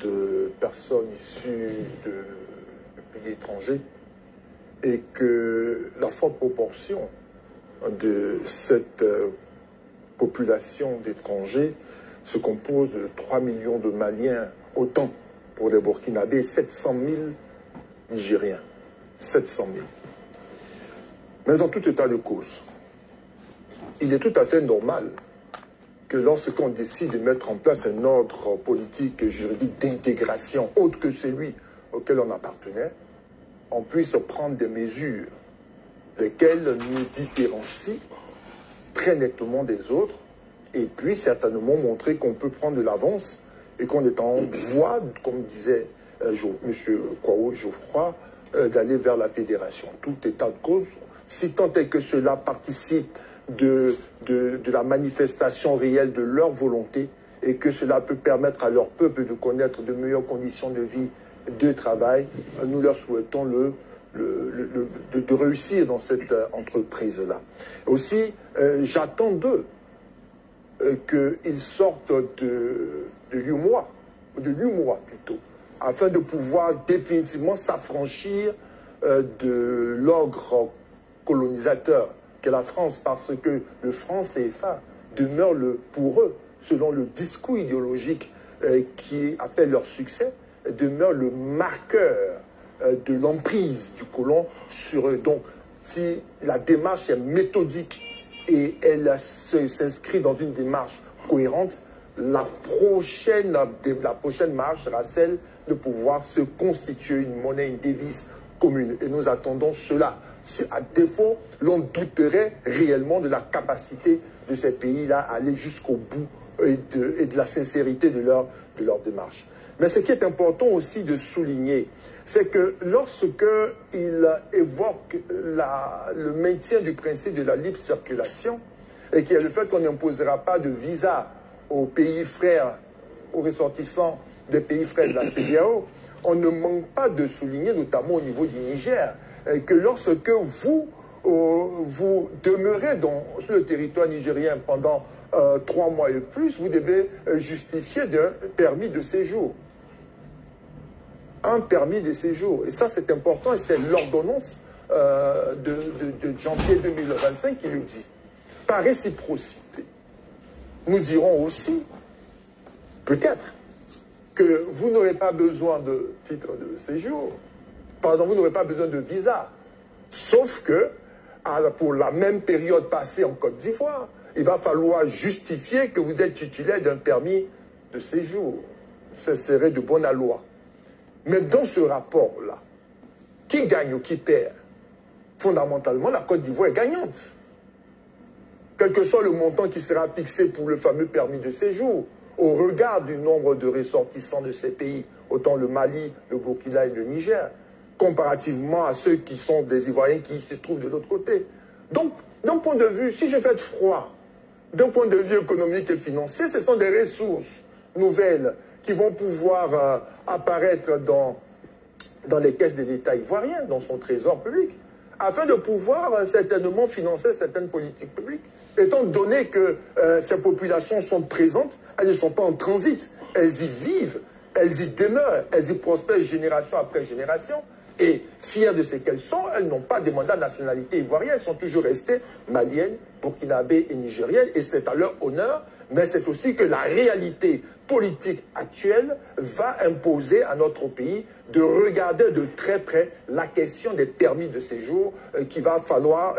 de personnes issues de pays étrangers et que la forte proportion de cette population d'étrangers se compose de 3 millions de Maliens, autant pour les Burkinabés, 700 000 Nigériens. 700 000. Mais en tout état de cause, il est tout à fait normal que lorsqu'on décide de mettre en place un ordre politique et juridique d'intégration autre que celui auquel on appartenait, on puisse prendre des mesures lesquelles nous différencient très nettement des autres et puis certainement montrer qu'on peut prendre de l'avance et qu'on est en voie, comme disait M. Kwao Geoffroy, d'aller vers la fédération. Tout état de cause, si tant est que cela participe de la manifestation réelle de leur volonté et que cela peut permettre à leur peuple de connaître de meilleures conditions de vie, de travail, nous leur souhaitons de réussir dans cette entreprise-là. Aussi, j'attends d'eux qu'ils sortent de l'UMOA plutôt, afin de pouvoir définitivement s'affranchir de l'ogre colonisateur qu'est la France, parce que le franc CFA demeure, pour eux, selon le discours idéologique qui a fait leur succès, demeure le marqueur de l'emprise du colon sur eux. Donc, si la démarche est méthodique et elle s'inscrit dans une démarche cohérente, la prochaine marche sera celle de pouvoir se constituer une monnaie, une devise commune. Et nous attendons cela. À défaut, l'on douterait réellement de la capacité de ces pays-là à aller jusqu'au bout et de la sincérité de leur démarche. Mais ce qui est important aussi de souligner, c'est que lorsqu'il évoque le maintien du principe de la libre circulation, et qu'il y a le fait qu'on n'imposera pas de visa aux pays frères, aux ressortissants des pays frères de la CEDEAO, on ne manque pas de souligner, notamment au niveau du Niger, que lorsque vous demeurez sur le territoire nigérien pendant 3 mois et plus, vous devez justifier d'un permis de séjour. Un permis de séjour. Et ça, c'est important, et c'est l'ordonnance de janvier 2025 qui le dit. Par réciprocité, nous dirons aussi, peut-être, que vous n'aurez pas besoin de titre de séjour, pardon, vous n'aurez pas besoin de visa, sauf que pour la même période passée en Côte d'Ivoire, il va falloir justifier que vous êtes titulaire d'un permis de séjour. Ce serait de bonne loi. Mais dans ce rapport-là, qui gagne ou qui perd? Fondamentalement, la Côte d'Ivoire est gagnante. Quel que soit le montant qui sera fixé pour le fameux permis de séjour, au regard du nombre de ressortissants de ces pays, autant le Mali, le Burkina et le Niger, comparativement à ceux qui sont des Ivoiriens qui se trouvent de l'autre côté. Donc, d'un point de vue, si je fais froid, d'un point de vue économique et financier, ce sont des ressources nouvelles qui vont pouvoir apparaître dans les caisses de l'État ivoirien, dans son trésor public, afin de pouvoir certainement financer certaines politiques publiques. Étant donné que ces populations sont présentes, elles ne sont pas en transit, elles y vivent, elles y demeurent, elles y prospèrent génération après génération. Et fières de ce qu'elles sont, elles n'ont pas demandé la nationalité ivoirienne, elles sont toujours restées maliennes, burkinabées et nigériennes, et c'est à leur honneur, mais c'est aussi que la réalité politique actuelle va imposer à notre pays de regarder de très près la question des permis de séjour qu'il va falloir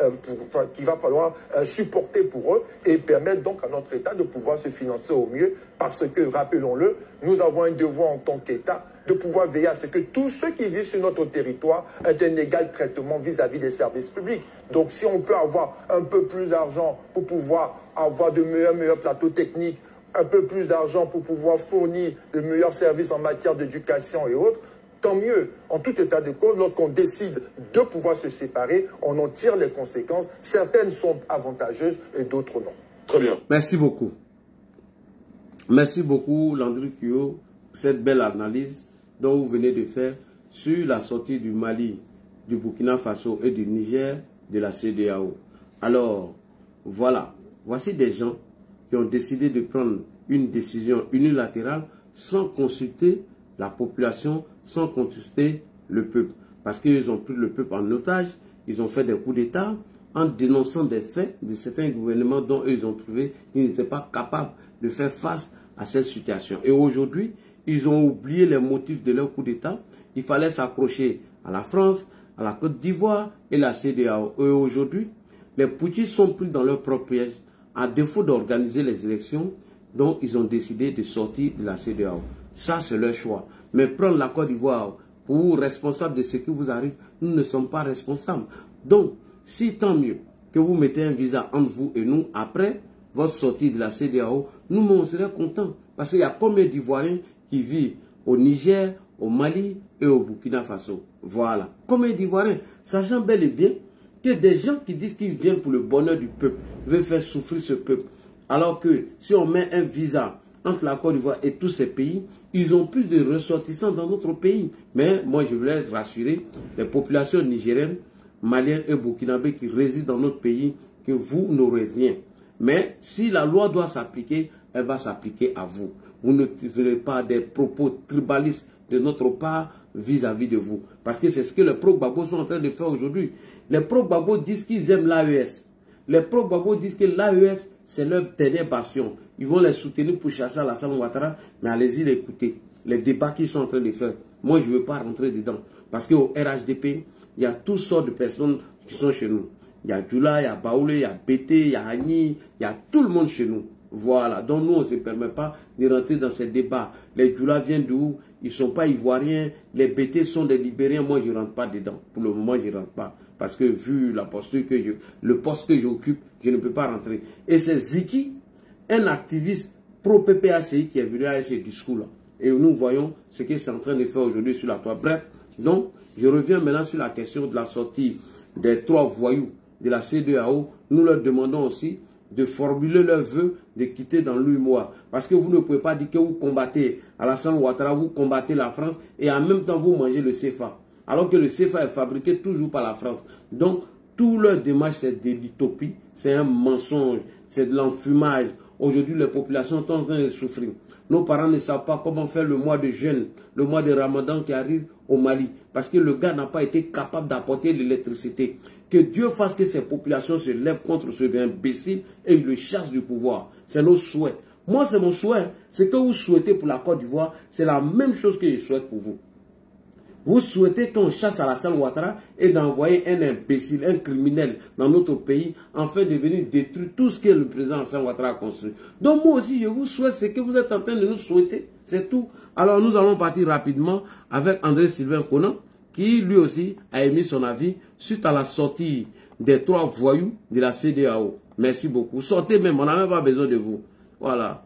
supporter pour eux et permettre donc à notre État de pouvoir se financer au mieux parce que, rappelons-le, nous avons un devoir en tant qu'État de pouvoir veiller à ce que tous ceux qui vivent sur notre territoire aient un égal traitement vis-à-vis des services publics. Donc si on peut avoir un peu plus d'argent pour pouvoir avoir de meilleurs plateaux techniques, un peu plus d'argent pour pouvoir fournir de meilleurs services en matière d'éducation et autres, tant mieux. En tout état de cause, lorsqu'on décide de pouvoir se séparer, on en tire les conséquences. Certaines sont avantageuses et d'autres non. Très bien. Merci beaucoup. Merci beaucoup, Landry Kyo, pour cette belle analyse dont vous venez de faire sur la sortie du Mali, du Burkina Faso et du Niger de la CEDEAO. Alors, voilà. Voici des gens qui ont décidé de prendre une décision unilatérale sans consulter la population, sans consulter le peuple. Parce qu'ils ont pris le peuple en otage, ils ont fait des coups d'État en dénonçant des faits de certains gouvernements dont ils ont trouvé qu'ils n'étaient pas capables de faire face à cette situation. Et aujourd'hui, ils ont oublié les motifs de leur coup d'État. Il fallait s'accrocher à la France, à la Côte d'Ivoire et la CEDEAO. Et aujourd'hui, les putschistes sont pris dans leur propre piège. À défaut d'organiser les élections, donc ils ont décidé de sortir de la CEDEAO. Ça, c'est leur choix. Mais prendre la Côte d'Ivoire pour responsable de ce qui vous arrive, nous ne sommes pas responsables. Donc, si tant mieux que vous mettez un visa entre vous et nous, après votre sortie de la CEDEAO, nous, on serait contents. Parce qu'il y a combien d'Ivoiriens qui vivent au Niger, au Mali et au Burkina Faso. Voilà. Combien d'Ivoiriens, sachant bel et bien que des gens qui disent qu'ils viennent pour le bonheur du peuple, veulent faire souffrir ce peuple. Alors que si on met un visa entre la Côte d'Ivoire et tous ces pays, ils ont plus de ressortissants dans notre pays. Mais moi, je voulais rassurer les populations nigériennes, maliennes et burkinabés qui résident dans notre pays, que vous n'aurez rien. Mais si la loi doit s'appliquer, elle va s'appliquer à vous. Vous ne ferez pas des propos tribalistes de notre part vis-à-vis de vous. Parce que c'est ce que les pro-Gbagbo sont en train de faire aujourd'hui. Les pro-Gbagbo disent qu'ils aiment l'AES. Les pro-Gbagbo disent que l'AES, c'est leur dernière passion. Ils vont les soutenir pour chasser Alassane Ouattara, mais allez-y l'écouter. Les débats qu'ils sont en train de faire, moi je ne veux pas rentrer dedans. Parce qu'au RHDP, il y a toutes sortes de personnes qui sont chez nous. Il y a Djoula, il y a Baoulé, il y a Bété, il y a Agni, il y a tout le monde chez nous. Voilà, donc nous on ne se permet pas de rentrer dans ces débats. Les Djoula viennent d'où? Ils ne sont pas ivoiriens, les Bété sont des Libériens, moi je ne rentre pas dedans. Pour le moment je ne rentre pas. Parce que vu la posture que le poste que j'occupe, je ne peux pas rentrer. Et c'est Ziki, un activiste pro-PPACI qui est venu avec ce discours-là. Et nous voyons ce qu'il est en train de faire aujourd'hui sur la toile. Bref, donc je reviens maintenant sur la question de la sortie des 3 voyous de la CEDEAO. Nous leur demandons aussi de formuler leurs vœux de quitter dans l'UEMOA. Parce que vous ne pouvez pas dire que vous combattez Alassane Ouattara, vous combattez la France et en même temps vous mangez le CFA. Alors que le CFA est fabriqué toujours par la France. Donc, tout leur démarche, c'est de l'utopie, c'est un mensonge, c'est de l'enfumage. Aujourd'hui, les populations sont en train de souffrir. Nos parents ne savent pas comment faire le mois de jeûne, le mois de Ramadan qui arrive au Mali. Parce que le gars n'a pas été capable d'apporter l'électricité. Que Dieu fasse que ces populations se lèvent contre ce gars imbécile et le chassent du pouvoir. C'est nos souhaits. Moi, c'est mon souhait. Ce que vous souhaitez pour la Côte d'Ivoire, c'est la même chose que je souhaite pour vous. Vous souhaitez qu'on chasse Alassane Ouattara et d'envoyer un imbécile, un criminel dans notre pays, afin de venir détruire tout ce que le président Alassane Ouattara a construit. Donc moi aussi, je vous souhaite ce que vous êtes en train de nous souhaiter. C'est tout. Alors nous allons partir rapidement avec André Sylvain Conan, qui lui aussi a émis son avis suite à la sortie des 3 voyous de la CEDEAO. Merci beaucoup. Sortez même, on n'a même pas besoin de vous. Voilà.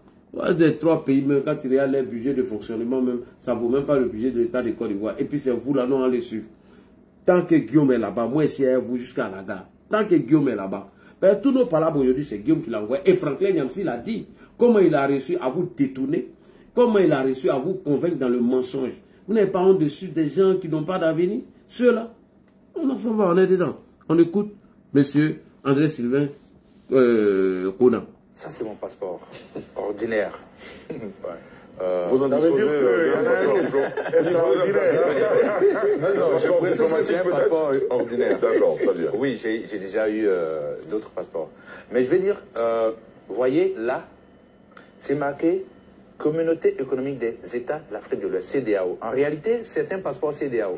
Des 3 pays, même quand il y a les budgets de fonctionnement, même, ça ne vaut même pas le budget de l'État de Côte d'Ivoire. Et puis c'est vous là, non, allez suivre. Tant que Guillaume est là-bas, moi ici à vous jusqu'à la gare. Tant que Guillaume est là-bas. Ben, tous nos palabres aujourd'hui, c'est Guillaume qui l'envoie. Et Franklin Nyamsi l'a dit. Comment il a réussi à vous détourner? Comment il a réussi à vous convaincre dans le mensonge? Vous n'avez pas honte dessus des gens qui n'ont pas d'avenir? Ceux-là, on s'en va, on est dedans. On écoute monsieur André Sylvain Conan. Ça, c'est mon passeport ordinaire. Vous en disposez c'est un passeport ordinaire. D'accord, très bien. Oui, j'ai déjà eu d'autres passeports. Mais je vais dire, voyez, là, c'est marqué Communauté économique des États de l'Afrique de l'Ouest, CEDEAO. En réalité, c'est un passeport CEDEAO.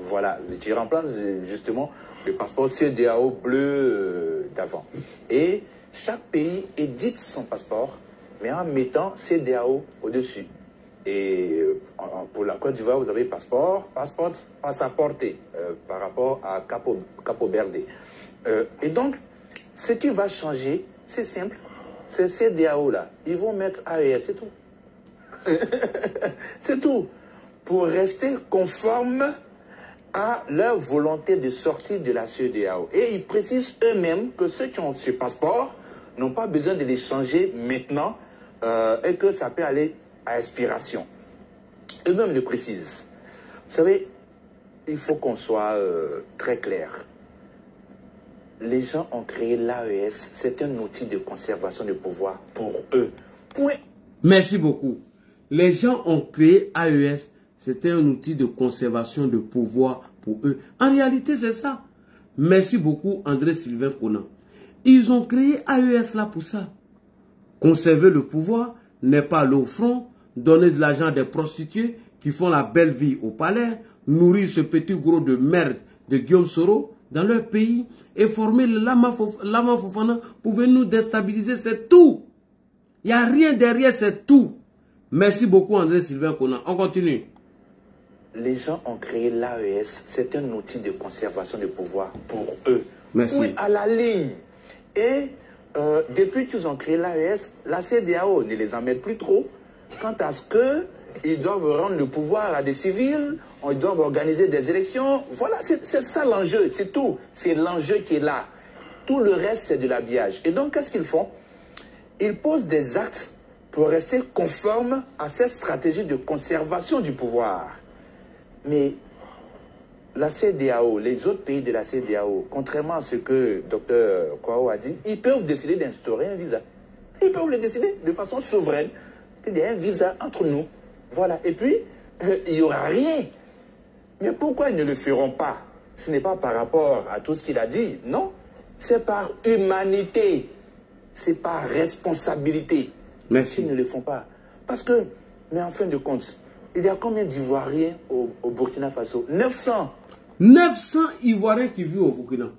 Voilà, qui remplace justement le passeport CEDEAO bleu d'avant. Et chaque pays édite son passeport, mais en mettant CEDEAO au-dessus. Et pour la Côte d'Ivoire, vous avez passeport, passaporté par rapport à Capo Verde. Et donc, ce qui va changer, c'est simple. C'est CEDEAO là. Ils vont mettre AES, c'est tout. C'est tout. Pour rester conforme à leur volonté de sortir de la CEDEAO. Et ils précisent eux-mêmes que ceux qui ont ce passeport n'ont pas besoin de les changer maintenant et que ça peut aller à expiration. Eux-mêmes le précisent. Vous savez, il faut qu'on soit très clair. Les gens ont créé l'AES, c'est un outil de conservation de pouvoir pour eux. Point. Merci beaucoup. Les gens ont créé AES, c'était un outil de conservation de pouvoir pour eux. En réalité, c'est ça. Merci beaucoup, André Sylvain Conan. Ils ont créé AES là pour ça. Conserver le pouvoir n'est pas aller au front, donner de l'argent à des prostituées qui font la belle vie au palais, nourrir ce petit gros de merde de Guillaume Soro dans leur pays et former le Lama Fofana pour venir nous déstabiliser, c'est tout. Il n'y a rien derrière, c'est tout. Merci beaucoup André Sylvain Conan. On continue. Les gens ont créé l'AES, c'est un outil de conservation de pouvoir pour eux. Merci. Oui, à la ligne. Et depuis qu'ils ont créé l'AES, la CEDEAO ne les emmène plus trop quant à ce qu'ils doivent rendre le pouvoir à des civils, ils doivent organiser des élections. Voilà, c'est ça l'enjeu, c'est tout. C'est l'enjeu qui est là. Tout le reste, c'est de l'habillage. Et donc, qu'est-ce qu'ils font? Ils posent des actes pour rester conformes à cette stratégie de conservation du pouvoir. Mais la CEDEAO, les autres pays de la CEDEAO, contrairement à ce que Dr Kwao a dit, ils peuvent décider d'instaurer un visa. Ils peuvent le décider de façon souveraine. Il y a un visa entre nous. Voilà. Et puis, il n'y aura rien. Mais pourquoi ils ne le feront pas? Ce n'est pas par rapport à tout ce qu'il a dit, non. C'est par humanité. c'est par responsabilité. Merci. Ils ne le font pas. Parce que, mais en fin de compte, il y a combien d'Ivoiriens au Burkina Faso? 900. 900 Ivoiriens qui vivent au Burkina.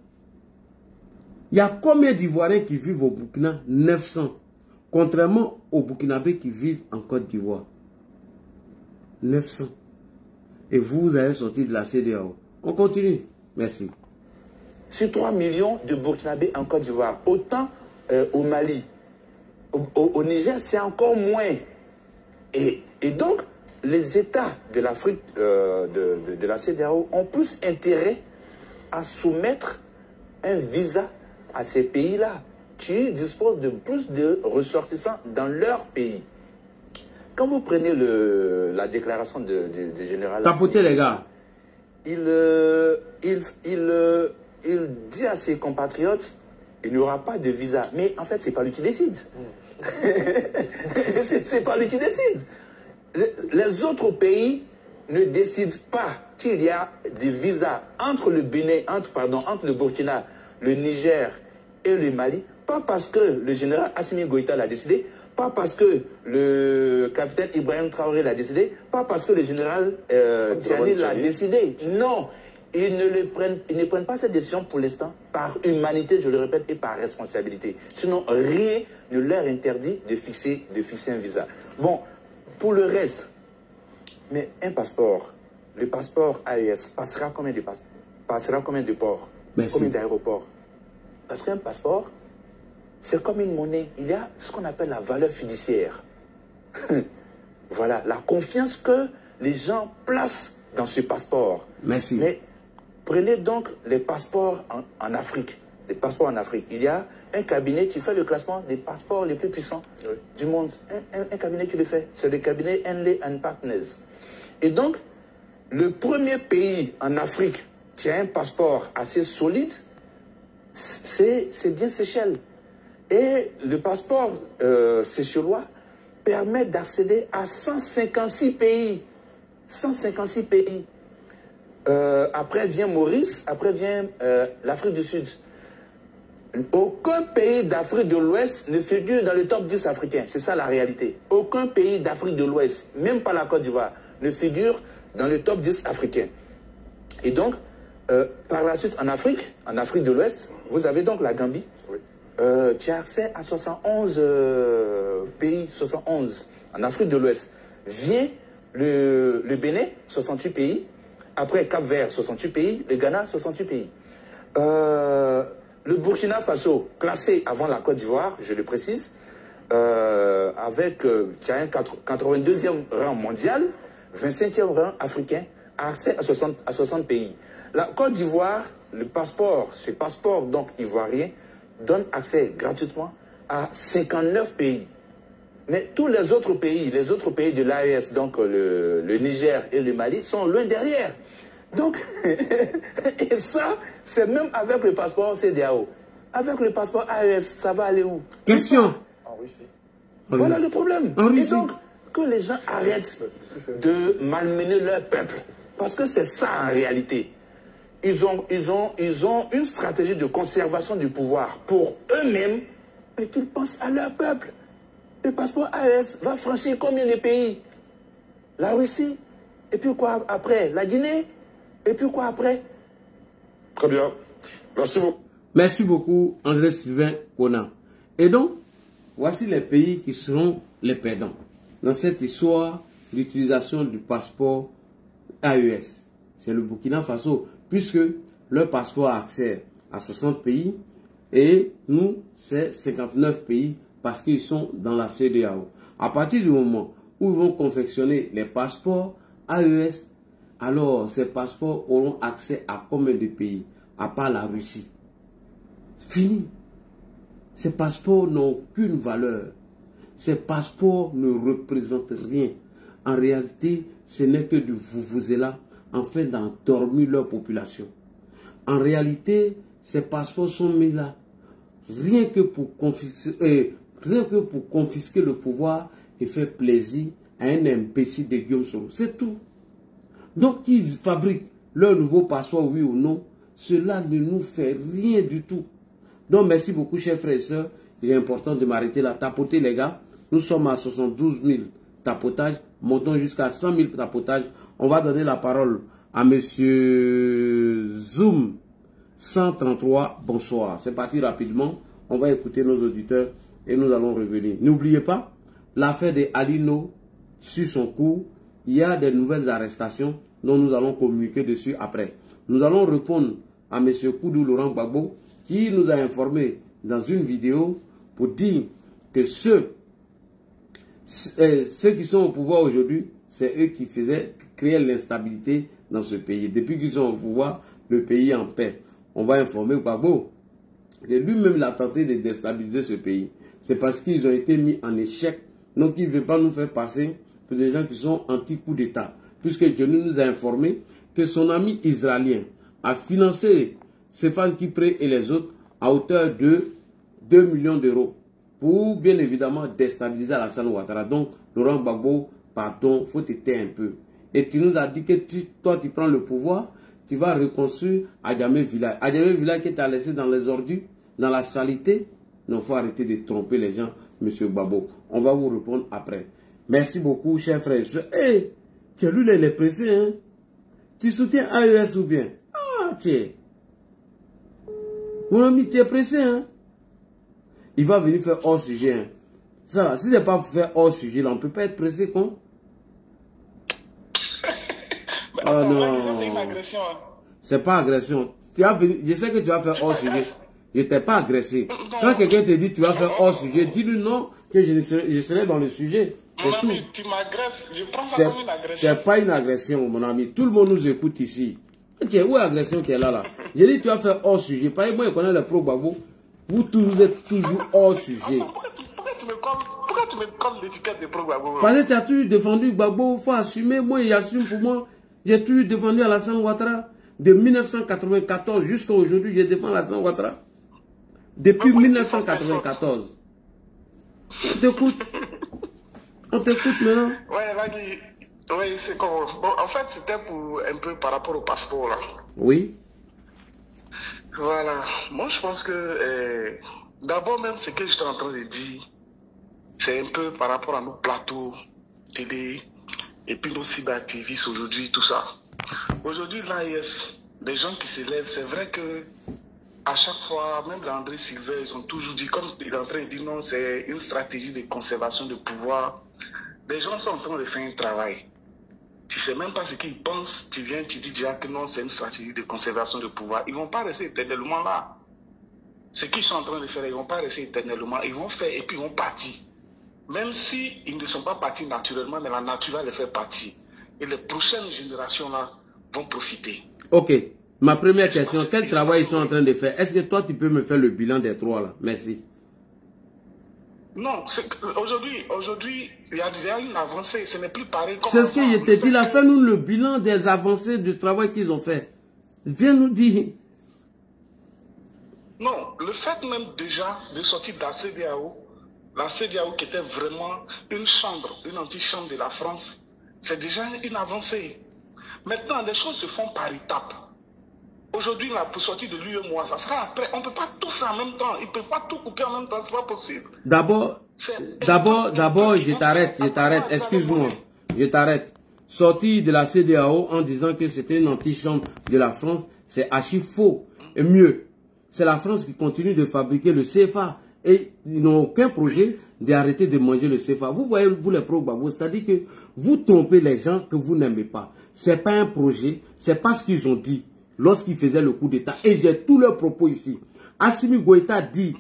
Il y a combien d'Ivoiriens qui vivent au Burkina? 900. Contrairement aux Burkinabés qui vivent en Côte d'Ivoire. 900. Et vous avez sorti de la CEDEAO. On continue. Merci. Sur 3 millions de Burkinabés en Côte d'Ivoire. Autant au Mali. Au Niger, c'est encore moins. Et donc, les États de l'Afrique, de la CEDEAO, ont plus intérêt à soumettre un visa à ces pays-là, qui disposent de plus de ressortissants dans leur pays. Quand vous prenez la déclaration du général... Tapotez les gars. Il dit à ses compatriotes, il n'y aura pas de visa. Mais en fait, c'est pas lui qui décide. C'est pas lui qui décide. Les autres pays ne décident pas qu'il y a des visas entre le Bénin, entre le Burkina, le Niger et le Mali. Pas parce que le général Assimi Goïta l'a décidé, pas parce que le capitaine Ibrahim Traoré l'a décidé, pas parce que le général Tiani l'a décidé. Non, ils ne prennent pas cette décision pour l'instant par humanité, je le répète, et par responsabilité. Sinon, rien ne leur interdit de fixer un visa. Bon, pour le reste, mais un passeport, le passeport AES passera combien de ports? Merci. Combien d'aéroports? Parce qu'un passeport, c'est comme une monnaie. Il y a ce qu'on appelle la valeur fiduciaire. Voilà, la confiance que les gens placent dans ce passeport. Merci. Mais prenez donc les passeports en Afrique. Les passeports en Afrique. Il y a un cabinet qui fait le classement des passeports les plus puissants du monde. Un cabinet qui le fait. C'est le cabinet Henley & Partners. Et donc, le premier pays en Afrique qui a un passeport assez solide, c'est bien Seychelles. Et le passeport séchellois permet d'accéder à 156 pays. 156 pays. Après vient Maurice, après vient l'Afrique du Sud. Aucun pays d'Afrique de l'Ouest ne figure dans le top 10 africain. C'est ça la réalité. Aucun pays d'Afrique de l'Ouest, même pas la Côte d'Ivoire, ne figure dans le top 10 africain. Et donc, par la suite, en Afrique de l'Ouest, vous avez donc la Gambie, qui a accès à 71 pays, 71 en Afrique de l'Ouest. Vient le Bénin, 68 pays. Après Cap-Vert, 68 pays. Le Ghana, 68 pays. Le Burkina Faso, classé avant la Côte d'Ivoire, je le précise, qui a un 82e rang mondial, 25e rang africain, a accès à 60 pays. La Côte d'Ivoire, ce passeport donc ivoirien, donne accès gratuitement à 59 pays. Mais tous les autres pays de l'AES, donc le Niger et le Mali, sont loin derrière. Donc, et ça, c'est même avec le passeport CEDEAO. Avec le passeport AES, ça va aller où? Question. En Russie. Voilà le problème. Et donc, que les gens arrêtent de malmener leur peuple. Parce que c'est ça en réalité. Ils ont une stratégie de conservation du pouvoir pour eux-mêmes et qu'ils pensent à leur peuple. Le passeport AES va franchir combien de pays? La Russie. Et puis quoi après? La Guinée. Et puis quoi après? Très bien. Merci beaucoup. Merci beaucoup, André Sylvain Kona. Et donc, voici les pays qui seront les perdants dans cette histoire d'utilisation du passeport AES. C'est le Burkina Faso, puisque leur passeport a accès à 60 pays et nous, c'est 59 pays parce qu'ils sont dans la CEDEAO. À partir du moment où ils vont confectionner les passeports AES, alors ces passeports auront accès à combien de pays? À part la Russie. Fini. Ces passeports n'ont aucune valeur. Ces passeports ne représentent rien. En réalité, ce n'est que du vuvuzela afin d'endormir leur population. En réalité, ces passeports sont mis là rien que pour confisquer le pouvoir et faire plaisir à un imbécile de Guillaume Soro. C'est tout. Donc, qu'ils fabriquent leur nouveau passeport, oui ou non, cela ne nous fait rien du tout. Donc, merci beaucoup, chers frères et sœurs. il est important de m'arrêter là. Tapotez les gars. Nous sommes à 72 000 tapotages. Montons jusqu'à 100 000 tapotages. On va donner la parole à monsieur Zoom 133. Bonsoir. C'est parti rapidement. On va écouter nos auditeurs et nous allons revenir. N'oubliez pas, l'affaire de Alino sur son cours. Il y a des nouvelles arrestations dont nous allons communiquer dessus après. Nous allons répondre à M. Koudou Laurent Gbagbo qui nous a informé dans une vidéo pour dire que ceux qui sont au pouvoir aujourd'hui, c'est eux qui créaient l'instabilité dans ce pays. Depuis qu'ils sont au pouvoir, le pays est en paix. On va informer Gbagbo que lui-même il a tenté de déstabiliser ce pays. C'est parce qu'ils ont été mis en échec. Donc il ne veut pas nous faire passer pour des gens qui sont anti-coup d'État. Puisque Dieu nous a informé que son ami israélien a financé Stéphane Kipré et les autres à hauteur de 2 millions d'euros pour bien évidemment déstabiliser Alassane Ouattara. Donc Laurent Gbagbo, pardon, il faut t'aider un peu. Et tu nous as dit que toi tu prends le pouvoir, tu vas reconstruire Adjamé Village. Adjamé Village qui t'a laissé dans les ordures, dans la saleté. Non, il faut arrêter de tromper les gens, monsieur Gbagbo. On va vous répondre après. Merci beaucoup, chers frères et soeurs. Hey, tu as lu les pressés, hein? Tu soutiens AES ou bien? Ah, tiens. Mon ami, tu es pressé, hein? Il va venir faire hors sujet, hein? Ça, si c'est pas faire hors sujet, là, on ne peut pas être pressé, quoi. Oh non. C'est une agression, hein? C'est pas agression. Tu as venu, je sais que tu vas faire hors sujet. Je t'ai pas agressé. Quand quelqu'un te dit tu vas faire hors sujet, dis-lui non, que je serai dans le sujet. Mon ami, tu m'agresses, je prends ça comme une agression. C'est pas une agression, mon ami. Tout le monde nous écoute ici. Okay, où est l'agression qui est là? J'ai dit tu vas faire hors sujet. Par exemple, moi, je connais le pro Gbagbo. Vous êtes toujours hors sujet. Pourquoi tu me colles l'étiquette de pro Gbagbo? Parce que tu as toujours défendu Gbagbo. Il faut assumer. Moi, il assume pour moi. J'ai toujours défendu Alassane Ouattara. De 1994 jusqu'à aujourd'hui, je défends Alassane Ouattara. Depuis 1994. On t'écoute. On t'écoute maintenant. Ouais, Lagui. Oui, c'est comme... Bon, en fait, c'était pour un peu par rapport au passeport, là. Oui. Voilà. Moi, je pense que... D'abord, même ce que j'étais en train de dire, c'est un peu par rapport à nos plateaux télé et puis nos cyberactivistes aujourd'hui, tout ça. Aujourd'hui, l'AES, des gens qui s'élèvent, c'est vrai que à chaque fois, même l'André Sylvain, ils ont toujours dit, comme il est en train de dire non, c'est une stratégie de conservation de pouvoir. Les gens sont en train de faire un travail. Tu ne sais même pas ce qu'ils pensent, tu viens, tu dis déjà que non, c'est une stratégie de conservation de pouvoir. Ils ne vont pas rester éternellement là. Ce qu'ils sont en train de faire, ils ne vont pas rester éternellement. Ils vont faire et puis ils vont partir. Même s'ils ne sont pas partis naturellement, mais la nature va les faire partir. Et les prochaines générations là vont profiter. Ok. Ma première question, quel travail ils sont en train de faire? Est-ce que toi, tu peux me faire le bilan des trois là? Merci. Non, aujourd'hui, il y a déjà une avancée. Ce n'est plus pareil. C'est ce que je t'ai dit là. Fais-nous le bilan des avancées du travail qu'ils ont fait. Viens nous dire. Non, le fait même déjà de sortir de la CEDEAO qui était vraiment une chambre, une antichambre de la France, c'est déjà une avancée. Maintenant, les choses se font par étapes. Aujourd'hui, pour sortir de l'UEMOA, ça sera après. On ne peut pas tout faire en même temps. Ils ne peuvent pas tout couper en même temps. Ce n'est pas possible. D'abord, je t'arrête. Excuse-moi. Je t'arrête. Sortir de la CEDEAO en disant que c'était une antichambre de la France, c'est archi faux. Et mieux, c'est la France qui continue de fabriquer le CFA. Et ils n'ont aucun projet d'arrêter de manger le CFA. Vous voyez, vous les pro-Gbagbo, c'est-à-dire que vous trompez les gens que vous n'aimez pas. Ce n'est pas un projet, ce n'est pas ce qu'ils ont dit lorsqu'ils faisaient le coup d'État. Et j'ai tous leurs propos ici. Assimi Goïta dit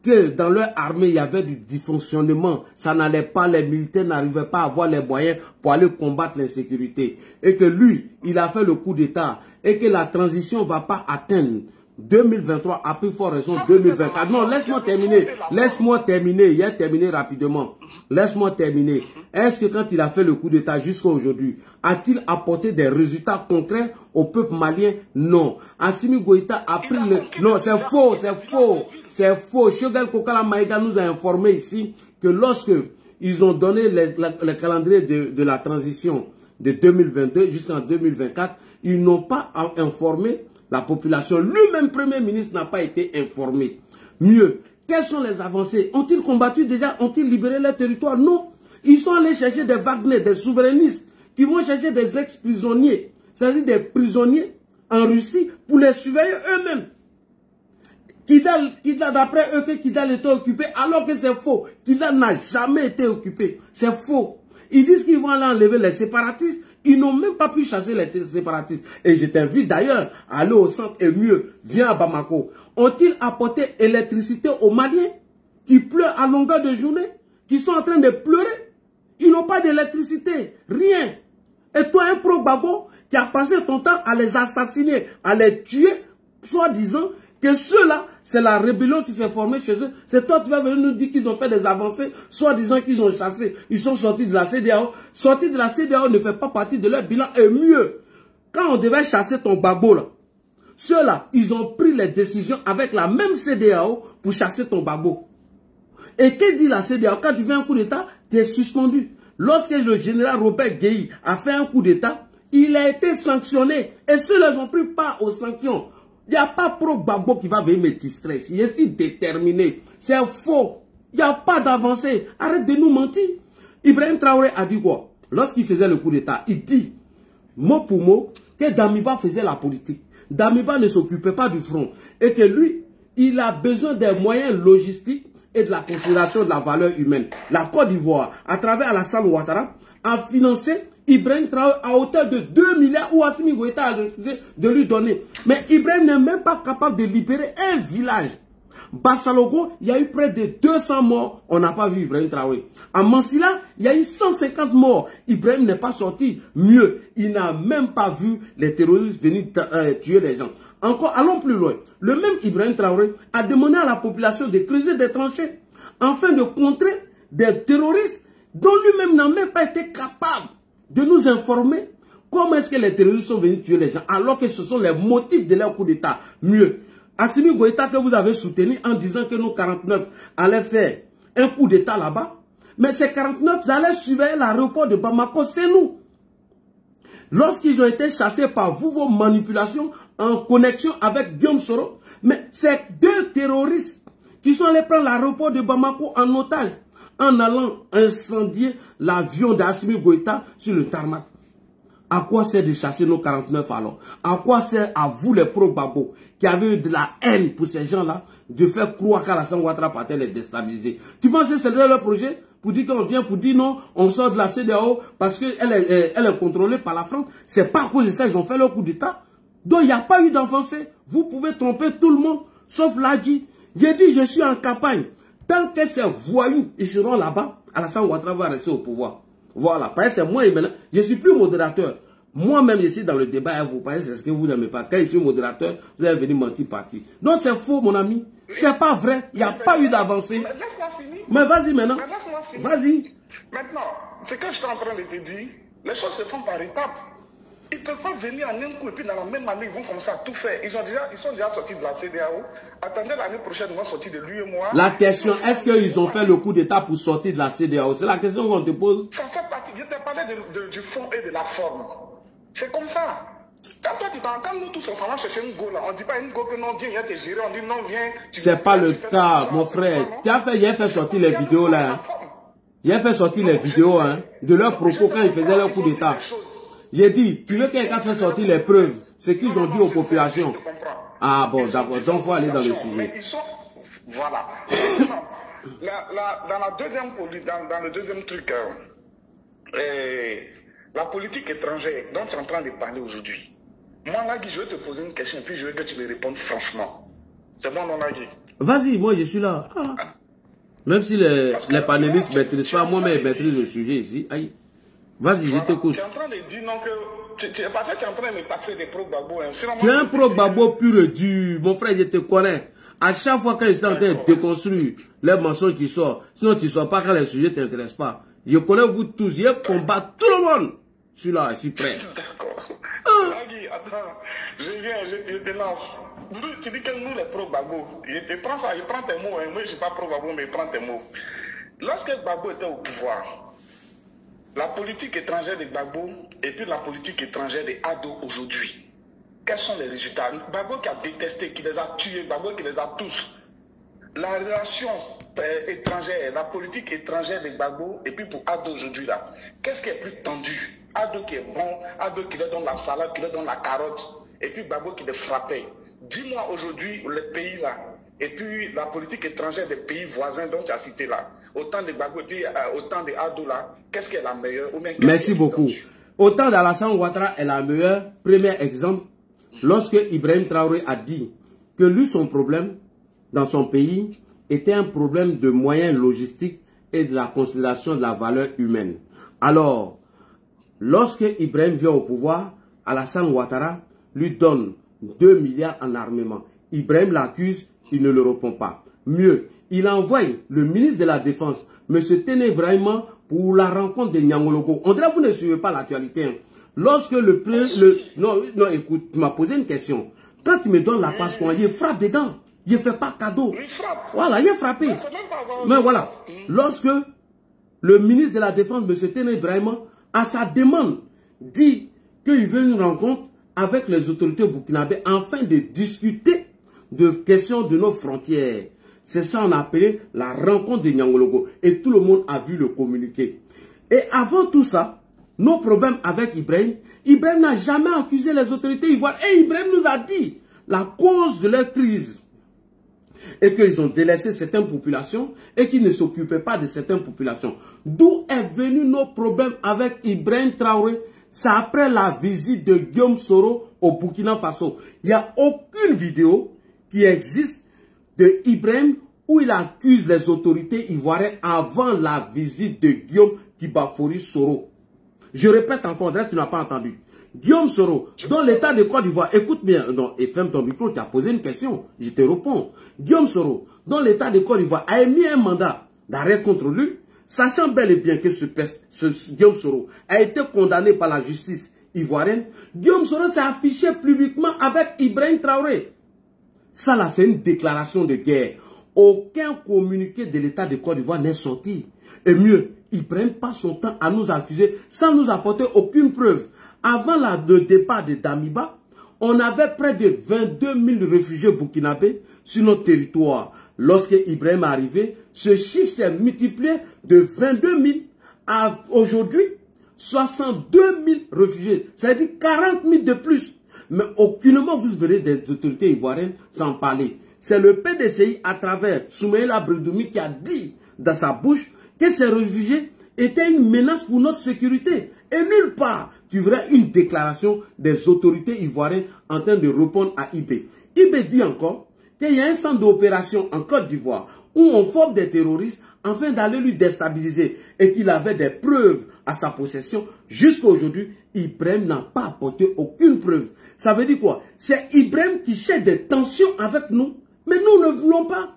que dans leur armée, il y avait du dysfonctionnement. Ça n'allait pas, les militaires n'arrivaient pas à avoir les moyens pour aller combattre l'insécurité. Et que lui, il a fait le coup d'État. Et que la transition ne va pas atteindre 2023, à plus fort raison 2024. Non, laisse-moi terminer. Laisse-moi terminer. Il a terminé rapidement. Laisse-moi terminer. Est-ce que quand il a fait le coup d'État jusqu'à aujourd'hui, a-t-il apporté des résultats concrets au peuple malien? Non. Assimi Goïta a pris le... Non, c'est faux, c'est faux. C'est faux. Choguel Kokala Maïga nous a informé ici que lorsque ils ont donné le calendrier de la transition de 2022 jusqu'en 2024, ils n'ont pas informé la population. Lui-même, Premier ministre, n'a pas été informé. Mieux, Quelles sont les avancées? Ont-ils combattu déjà? Ont-ils libéré leur territoire? Non. Ils sont allés chercher des Wagner, des souverainistes, qui vont chercher des ex-prisonniers, c'est-à-dire des prisonniers en Russie, pour les surveiller eux-mêmes. Kidal, d'après eux, que Kidal était occupé, alors que c'est faux. Kidal n'a jamais été occupé. C'est faux. Ils disent qu'ils vont aller enlever les séparatistes. Ils n'ont même pas pu chasser les séparatistes. Et je t'invite d'ailleurs à aller au centre et mieux, viens à Bamako. Ont-ils apporté électricité aux Maliens qui pleurent à longueur de journée, qui sont en train de pleurer? Ils n'ont pas d'électricité, rien. Et toi, un pro-Gbagbo qui a passé ton temps à les assassiner, à les tuer, soi-disant que ceux-là, c'est la rébellion qui s'est formée chez eux. C'est toi qui vas venir nous dire qu'ils ont fait des avancées, soi-disant qu'ils ont chassé. Ils sont sortis de la CEDEAO. Sortis de la CEDEAO ne fait pas partie de leur bilan. Et mieux, quand on devait chasser ton Gbagbo, là, ceux-là, ils ont pris les décisions avec la même CEDEAO pour chasser ton Gbagbo. Et que dit la CEDEAO? Quand tu fais un coup d'État, tu es suspendu. Lorsque le général Robert Gueye a fait un coup d'État, il a été sanctionné. Et ceux-là n'ont pris part aux sanctions. Il n'y a pas pro-Gbagbo qui va venir me distraire. Il est si déterminé. C'est faux. Il n'y a pas d'avancée. Arrête de nous mentir. Ibrahim Traoré a dit quoi? Lorsqu'il faisait le coup d'État, il dit, mot pour mot, que Damiba faisait la politique. Damiba ne s'occupait pas du front. Et que lui, il a besoin des moyens logistiques et de la considération de la valeur humaine. La Côte d'Ivoire, à travers Alassane Ouattara, a financé Ibrahim Traoré à hauteur de 2 milliards où Assimi Goïta a refusé de lui donner. Mais Ibrahim n'est même pas capable de libérer un village. Bassalogo, il y a eu près de 200 morts. On n'a pas vu Ibrahim Traoré. À Mansilla, il y a eu 150 morts. Ibrahim n'est pas sorti. Mieux, il n'a même pas vu les terroristes venir tuer les gens. Encore, allons plus loin. Le même Ibrahim Traoré a demandé à la population de creuser des tranchées afin de contrer des terroristes dont lui-même n'a même pas été capable de nous informer comment est-ce que les terroristes sont venus tuer les gens alors que ce sont les motifs de leur coup d'État. Mieux, Assimi Goïta que vous avez soutenu en disant que nos 49 allaient faire un coup d'État là-bas, mais ces 49 allaient surveiller l'aéroport de Bamako, c'est nous. Lorsqu'ils ont été chassés par vous, vos manipulations en connexion avec Guillaume Soro, mais c'est 2 terroristes qui sont allés prendre l'aéroport de Bamako en otage en allant incendier l'avion d'Assimi Goïta sur le tarmac. À quoi sert de chasser nos 49 alors? À quoi sert à vous les pro-Gbagbo qui avez eu de la haine pour ces gens-là de faire croire qu'Alassane Ouattara partait les déstabiliser? Tu penses que c'est leur projet pour dire qu'on vient pour dire non, on sort de la CEDEAO parce qu'elle est contrôlée par la France? C'est pas à cause de ça qu'ils ont fait leur coup d'État. Donc il n'y a pas eu d'avancée. Vous pouvez tromper tout le monde, sauf Ladji. J'ai dit je suis en campagne. Tant que ces voyous, ils seront là-bas, Alassane Ouattara va rester au pouvoir. Voilà, parce que c'est moi et maintenant, je ne suis plus modérateur. Moi-même, je suis dans le débat, vous pensez c'est ce que vous n'aimez pas. Quand je suis modérateur, vous allez venir mentir parti. Non, c'est faux, mon ami. C'est pas vrai. Il n'y a pas eu d'avancée. Laisse-moi finir. Mais vas-y maintenant. Vas-y. Maintenant, ce que je suis en train de te dire, les choses se font par étapes. Ils ne peuvent pas venir en un coup et puis dans la même année, ils vont commencer à tout faire. Ils sont déjà sortis de la CEDEAO. Attendez l'année prochaine, ils vont sortir de l'UEMOA. La question, est-ce qu'ils ont fait le coup d'État pour sortir de la CEDEAO? C'est la question qu'on te pose. Ça fait partie. Je t'ai parlé du fond et de la forme. C'est comme ça. Quand toi, quand nous tous, on va chercher une go là, on ne dit pas une go que non, viens, te gérer, on dit non, viens. C'est pas le cas, mon frère. Il a fait sortir les vidéos là. Il a fait sortir les vidéos de leurs propos quand ils faisaient leur coup d'État. J'ai dit, tu veux quelqu'un fasse sortir les preuves, ce qu'ils ont dit aux populations. Ah bon, d'accord, donc il faut aller dans le sujet. Voilà. Dans le deuxième truc, la politique étrangère dont tu es en train de parler aujourd'hui. Moi, Nagui, je vais te poser une question et puis je veux que tu me répondes franchement. C'est bon, non, Nagui? Vas-y, moi je suis là. Ah. Même si les panélistes ne maîtrisent pas, moi-même je maîtrise le sujet ici. Aïe. Vas-y, je t'écoute. Tu es en train de dire non que... Tu es en train de me taxer des pro-Gbagbo. Tu es un pro-Gbagbo pur et dur. Mon frère, je te connais. À chaque fois quand ils sont en train de déconstruire les mensonges qui sortent, sinon tu ne sors pas quand les sujets ne t'intéressent pas. Je connais vous tous. Je combat tout le monde. Je suis là, je suis prêt. D'accord. Nagui, attends. Je viens, je te lance. Tu dis que nous, les pro-Gbagbo, je te prends ça, je prends tes mots. Moi, je ne suis pas pro-Gbagbo, mais je prends tes mots. Lorsque Gbagbo était au pouvoir, la politique étrangère de Gbagbo et puis la politique étrangère de Ado aujourd'hui, quels sont les résultats? Gbagbo qui a détesté, qui les a tués, Gbagbo qui les a tous. la relation étrangère, la politique étrangère de Gbagbo, et puis pour Ado aujourd'hui là, qu'est-ce qui est plus tendu? Ado qui est bon, Ado qui leur donne la salade, qui leur donne la carotte, et puis Gbagbo qui les frappait. Dis-moi aujourd'hui, les pays là, et puis la politique étrangère des pays voisins dont tu as cité là, autant de Gbagbo et puis autant de Ado là, qu'est-ce qui est la meilleure? Merci beaucoup. Autant d'Alassane Ouattara est la meilleure. Premier exemple, lorsque Ibrahim Traoré a dit que lui, son problème dans son pays était un problème de moyens logistiques et de la considération de la valeur humaine. Alors, lorsque Ibrahim vient au pouvoir, Alassane Ouattara lui donne 2 milliards en armement. Ibrahim l'accuse, il ne le répond pas. Mieux, il envoie le ministre de la Défense, M. Téné Ibrahima, pour la rencontre de Nyangologo. On dirait que vous ne suivez pas l'actualité. Hein. Lorsque Non, écoute, tu m'as posé une question. Quand tu me donnes la passe, il frappe dedans. Il ne fait pas cadeau. Voilà, il est frappé. Mais voilà, lorsque le ministre de la Défense, M. Téné Ibrahima, à sa demande, dit qu'il veut une rencontre avec les autorités burkinabées afin de discuter de questions de nos frontières. C'est ça qu'on a appelé la rencontre de Nyangologo. Et tout le monde a vu le communiqué. Et avant tout ça, nos problèmes avec Ibrahim, Ibrahim n'a jamais accusé les autorités ivoiriennes. Et Ibrahim nous a dit la cause de leur crise. Et qu'ils ont délaissé certaines populations et qu'ils ne s'occupaient pas de certaines populations. D'où est venu nos problèmes avec Ibrahim Traoré? C'est après la visite de Guillaume Soro au Burkina Faso. Il n'y a aucune vidéo qui existe de Ibrahim où il accuse les autorités ivoiriennes avant la visite de Guillaume Kibafori Soro. Je répète encore, tu n'as pas entendu. Guillaume Soro, dans l'état de Côte d'Ivoire, écoute bien, non, et ferme ton micro, tu as posé une question, je te réponds. Guillaume Soro, dans l'état de Côte d'Ivoire, a émis un mandat d'arrêt contre lui, sachant bel et bien que ce Guillaume Soro a été condamné par la justice ivoirienne. Guillaume Soro s'est affiché publiquement avec Ibrahim Traoré. Ça là, c'est une déclaration de guerre. Aucun communiqué de l'état de Côte d'Ivoire n'est sorti. Et mieux, ils ne prennent pas son temps à nous accuser sans nous apporter aucune preuve. Avant le départ de Damiba, on avait près de 22 000 réfugiés burkinabés sur notre territoire. Lorsque Ibrahim est arrivé, ce chiffre s'est multiplié de 22 000 à aujourd'hui 62 000 réfugiés. C'est-à-dire 40 000 de plus. Mais aucunement vous verrez des autorités ivoiriennes sans parler. C'est le PDCI à travers Soumaïla Bredoumi qui a dit dans sa bouche que ces réfugiés étaient une menace pour notre sécurité. Et nulle part, tu verras une déclaration des autorités ivoiriennes en train de répondre à IB. IB dit encore qu'il y a un centre d'opération en Côte d'Ivoire où on forme des terroristes afin d'aller lui déstabiliser et qu'il avait des preuves à sa possession. Jusqu'à aujourd'hui, Ibrahim n'a pas apporté aucune preuve. Ça veut dire quoi? C'est Ibrahim qui cherche des tensions avec nous, mais nous ne voulons pas.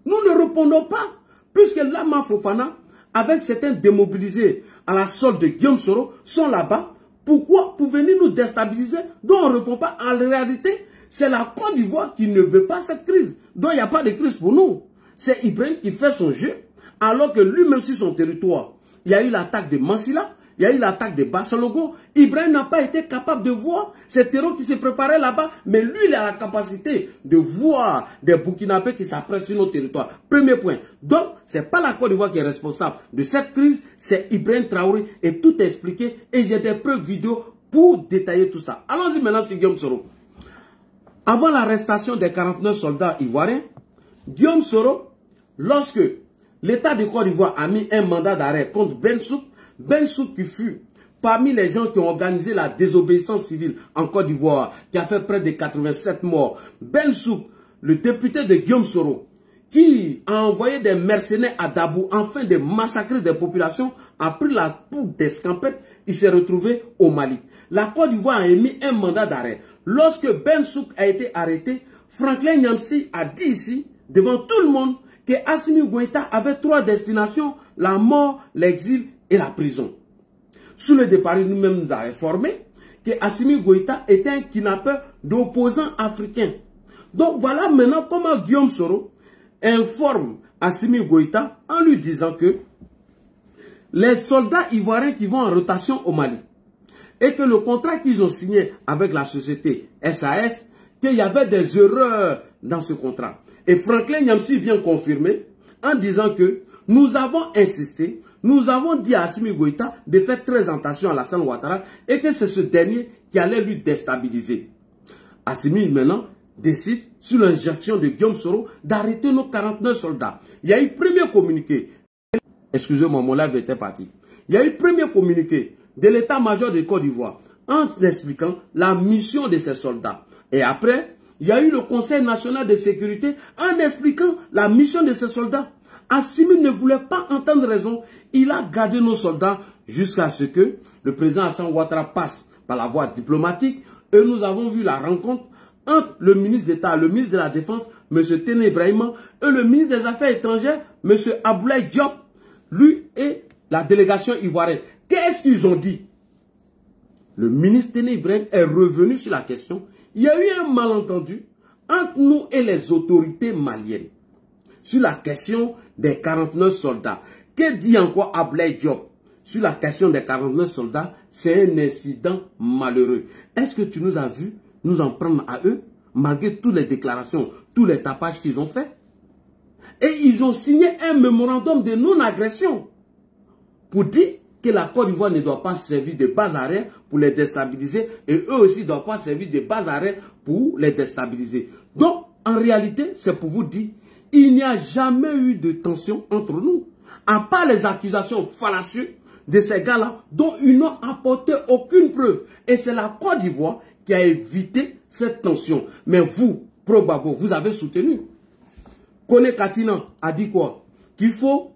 Nous ne répondons pas. Puisque Lama Fofana, avec certains démobilisés à la solde de Guillaume Soro, sont là-bas. Pourquoi? Pour venir nous déstabiliser. Donc on ne répond pas. En réalité, c'est la Côte d'Ivoire qui ne veut pas cette crise. Donc il n'y a pas de crise pour nous. C'est Ibrahim qui fait son jeu, alors que lui-même sur son territoire, il y a eu l'attaque de Mansilla, il y a eu l'attaque de Bassalogo. Ibrahim n'a pas été capable de voir ces terreaux qui se préparaient là-bas, mais lui, il a la capacité de voir des Burkinabés qui s'apprêtent sur nos territoires. Premier point. Donc, ce n'est pas la Côte d'Ivoire qui est responsable de cette crise, c'est Ibrahim Traoré, et tout est expliqué, et j'ai des preuves vidéo pour détailler tout ça. Allons-y maintenant sur Guillaume Soro. Avant l'arrestation des 49 soldats ivoiriens, Guillaume Soro, lorsque l'État de Côte d'Ivoire a mis un mandat d'arrêt contre Ben Souk qui fut parmi les gens qui ont organisé la désobéissance civile en Côte d'Ivoire, qui a fait près de 87 morts. Ben Souk, le député de Guillaume Soro, qui a envoyé des mercenaires à Dabou afin de massacrer des populations, a pris la poudre d'escampette, il s'est retrouvé au Mali. La Côte d'Ivoire a émis un mandat d'arrêt. Lorsque Ben Souk a été arrêté, Franklin Nyamsi a dit ici, devant tout le monde, que Assimi Goïta avait 3 destinations, la mort, l'exil et la prison. Sous le départ, nous-mêmes nous avons informé que Assimi Goïta était un kidnappeur d'opposants africains. Donc voilà maintenant comment Guillaume Soro informe Assimi Goïta en lui disant que les soldats ivoiriens qui vont en rotation au Mali et que le contrat qu'ils ont signé avec la société SAS, qu'il y avait des erreurs dans ce contrat. Et Franklin Nyamsi vient confirmer en disant que nous avons insisté, nous avons dit à Assimi Goïta de faire très attention à Alassane Ouattara et que c'est ce dernier qui allait lui déstabiliser. Assimi maintenant décide, sous l'injonction de Guillaume Soro, d'arrêter nos 49 soldats. Il y a eu premier communiqué. Excusez-moi, mon live était parti. Il y a eu premier communiqué de l'état-major de Côte d'Ivoire en expliquant la mission de ces soldats. Et après, il y a eu le Conseil national de sécurité en expliquant la mission de ces soldats. Assimi ne voulait pas entendre raison. Il a gardé nos soldats jusqu'à ce que le président Alassane Ouattara passe par la voie diplomatique. Et nous avons vu la rencontre entre le ministre d'État, le ministre de la Défense, M. Téné Ibrahima, et le ministre des Affaires étrangères, M. Abdoulaye Diop, lui et la délégation ivoirienne. Qu'est-ce qu'ils ont dit? Le ministre Téné Ibrahima est revenu sur la question. Il y a eu un malentendu entre nous et les autorités maliennes sur la question des 49 soldats. Que dit encore Abdoulaye Diop sur la question des 49 soldats? C'est un incident malheureux. Est-ce que tu nous as vu nous en prendre à eux, malgré toutes les déclarations, tous les tapages qu'ils ont fait? Et ils ont signé un mémorandum de non-agression pour dire que la Côte d'Ivoire ne doit pas servir de base arrière pour les déstabiliser et eux aussi ne doivent pas servir de base arrière pour les déstabiliser. Donc, en réalité, c'est pour vous dire, il n'y a jamais eu de tension entre nous, à part les accusations fallacieuses de ces gars-là dont ils n'ont apporté aucune preuve. Et c'est la Côte d'Ivoire qui a évité cette tension. Mais vous, Pro-Gbagbo, vous avez soutenu. Kone Katina a dit quoi? Qu'il faut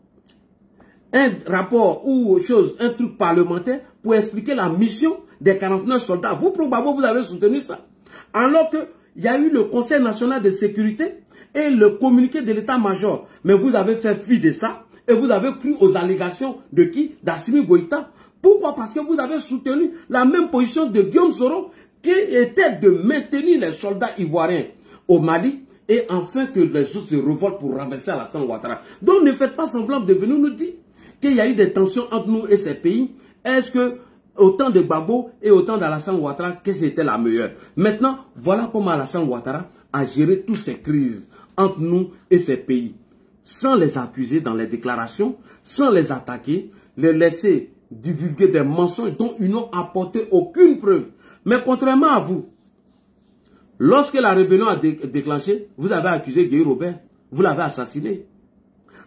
un rapport ou chose, un truc parlementaire pour expliquer la mission des 49 soldats. Vous, Pro-Gbagbo, vous avez soutenu ça. Alors qu'il y a eu le Conseil national de sécurité et le communiqué de l'état-major. Mais vous avez fait fi de ça et vous avez cru aux allégations de qui? D'Assimi Goïta. Pourquoi? Parce que vous avez soutenu la même position de Guillaume Soro qui était de maintenir les soldats ivoiriens au Mali et enfin que les autres se révoltent pour renverser Alassane Ouattara. Donc ne faites pas semblant de venir nous dire qu'il y a eu des tensions entre nous et ces pays. Est-ce que au temps de Gbagbo et au temps d'Alassane Ouattara, que c'était la meilleure? Maintenant, voilà comment Alassane Ouattara a géré toutes ces crises entre nous et ces pays. Sans les accuser dans les déclarations, sans les attaquer, les laisser divulguer des mensonges dont ils n'ont apporté aucune preuve. Mais contrairement à vous, lorsque la rébellion a déclenché, vous avez accusé Gueye Robert, vous l'avez assassiné.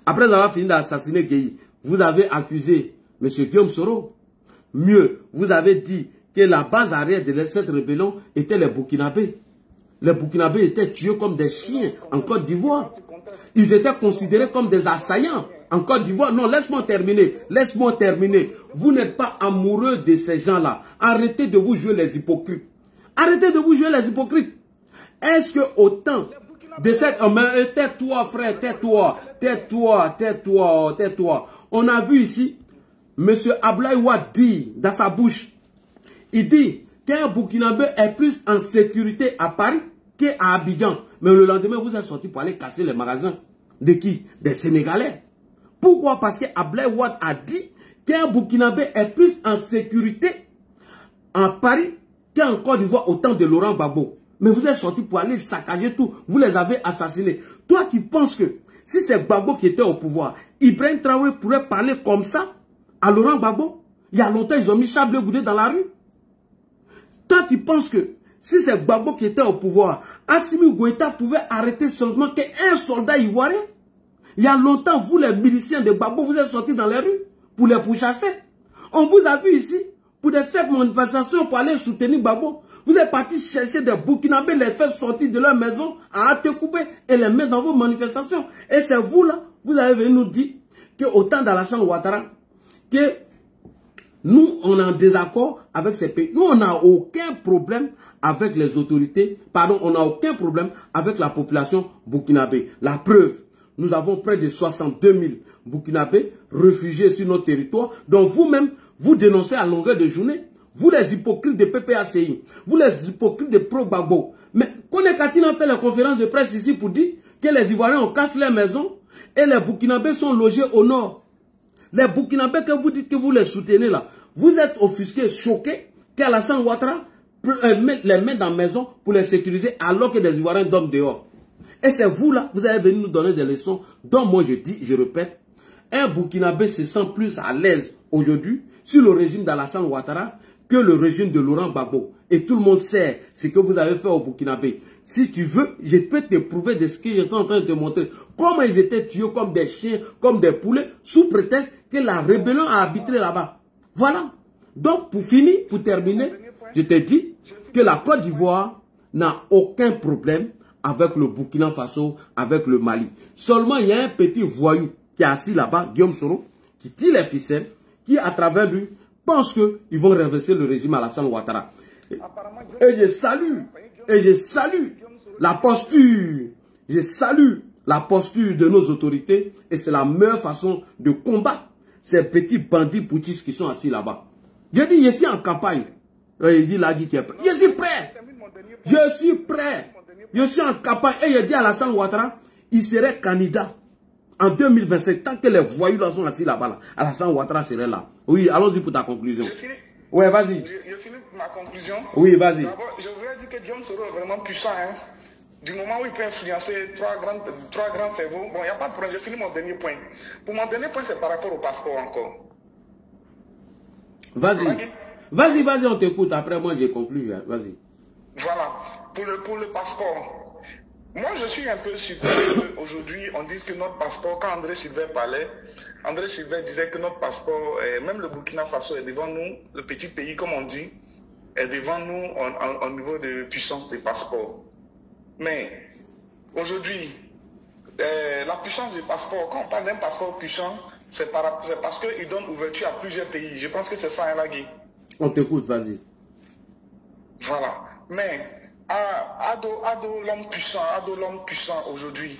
Après avoir fini d'assassiner Gueye, vous avez accusé M. Guillaume Soro. Mieux, vous avez dit que la base arrière de cette rébellion était les Burkinabés. Les Burkinabés étaient tués comme des chiens en Côte d'Ivoire. Ils étaient considérés comme des assaillants en Côte d'Ivoire. Non, laisse-moi terminer. Laisse-moi terminer. Vous n'êtes pas amoureux de ces gens-là. Arrêtez de vous jouer les hypocrites. Arrêtez de vous jouer les hypocrites. Est-ce que autant de cette... tais-toi, frère, tais-toi. Tais-toi, tais-toi, tais-toi. On a vu ici, M. Abdoulaye Wade dit dans sa bouche, il dit qu'un Burkinabé est plus en sécurité à Paris qu'à Abidjan. Mais le lendemain, vous êtes sorti pour aller casser les magasins. De qui? Des Sénégalais. Pourquoi? Parce que Abdoulaye Wade a dit qu'un Burkinabé est plus en sécurité en Paris qu'en Côte d'Ivoire au temps de Laurent Gbagbo. Mais vous êtes sorti pour aller saccager tout. Vous les avez assassinés. Toi qui penses que si c'est Gbagbo qui était au pouvoir, Ibrahim Traoré pourrait parler comme ça à Laurent Gbagbo? Il y a longtemps, ils ont mis Chablé Goudé dans la rue. Toi tu penses que si c'est Gbagbo qui était au pouvoir, Assimi Goïta pouvait arrêter seulement qu'un soldat ivoirien? Il y a longtemps, vous les miliciens de Gbagbo, vous êtes sortis dans les rues pour les pourchasser. On vous a vu ici pour des cette manifestations pour aller soutenir Gbagbo. Vous êtes partis chercher des Burkinabés, les faire sortir de leur maison à Atekoubé et les mettre dans vos manifestations. Et c'est vous là, vous avez venu nous dire qu'au temps d'Alassane Ouattara, que nous, on est en désaccord avec ces pays. Nous, on n'a aucun problème avec les autorités. Pardon, on n'a aucun problème avec la population burkinabé. La preuve, nous avons près de 62 000 Burkinabés réfugiés sur notre territoire. Donc vous-même, vous dénoncez à longueur de journée. Vous les hypocrites de PPACI, vous les hypocrites de Pro-Gbagbo. Mais Kone Katina fait la conférence de presse ici pour dire que les Ivoiriens ont cassé leurs maisons et les Burkinabés sont logés au nord. Les Burkinabés que vous dites que vous les soutenez là, vous êtes offusqués, choqués qu'Alassane Ouattara les met dans la maison pour les sécuriser alors que les Ivoiriens dorment dehors. Et c'est vous là, vous allez venir nous donner des leçons dont moi je dis, je répète, un Burkinabé se sent plus à l'aise aujourd'hui sur le régime d'Alassane Ouattara que le régime de Laurent Gbagbo. Et tout le monde sait ce que vous avez fait au Burkinabé. Si tu veux, je peux te prouver de ce que je suis en train de te montrer. Comment ils étaient tués comme des chiens, comme des poulets, sous prétexte que la rébellion a arbitré là-bas. Voilà. Donc, pour finir, pour terminer, je te dis que la Côte d'Ivoire n'a aucun problème avec le Burkina Faso, avec le Mali. Seulement, il y a un petit voyou qui est assis là-bas, Guillaume Soro, qui tire les ficelles, qui, à travers lui, pense qu'ils vont renverser le régime Alassane Ouattara. Et je salue la posture, je salue la posture de nos autorités, et c'est la meilleure façon de combattre ces petits bandits putschistes qui sont assis là-bas. Je dis, je suis en campagne. Il dit, là, dit, je suis prêt. Je suis prêt. Je suis en campagne. Et je dis à Alassane Ouattara, il serait candidat en 2027. Tant que les voyous là sont assis là-bas, là, Alassane Ouattara serait là. Oui, allons-y pour ta conclusion. Ouais, vas-y. Je finis ma conclusion. Oui, vas-y. D'abord, je voudrais dire que Guillaume Soro est vraiment puissant. Hein. Du moment où il peut influencer trois grands cerveaux, bon, il n'y a pas de problème. Je finis mon dernier point. Pour mon dernier point, c'est par rapport au passeport encore. Vas-y. Vas-y, on t'écoute. Après, moi, j'ai conclu. Vas-y. Voilà. Pour le passeport. Moi, je suis un peu surpris qu'aujourd'hui, on dise que notre passeport, quand André Sylvain parlait, André Sylvain disait que notre passeport, même le Burkina Faso est devant nous, le petit pays, comme on dit, est devant nous au niveau de puissance des passeports. Mais aujourd'hui, la puissance du passeport, quand on parle d'un passeport puissant, c'est parce qu'il donne ouverture à plusieurs pays. Je pense que c'est ça, hein, Lagui. On t'écoute, vas-y. Voilà. Mais, Ado l'homme puissant aujourd'hui.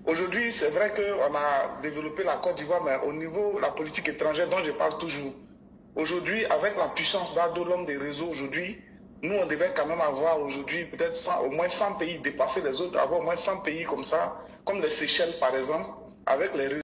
Aujourd'hui, c'est vrai qu'on a développé la Côte d'Ivoire, mais au niveau de la politique étrangère dont je parle toujours. Aujourd'hui, avec la puissance d'Ado l'homme des réseaux aujourd'hui, nous, on devait quand même avoir aujourd'hui peut-être au moins 100 pays, dépasser les autres, avoir au moins 100 pays comme ça, comme les Seychelles par exemple, avec les réseaux.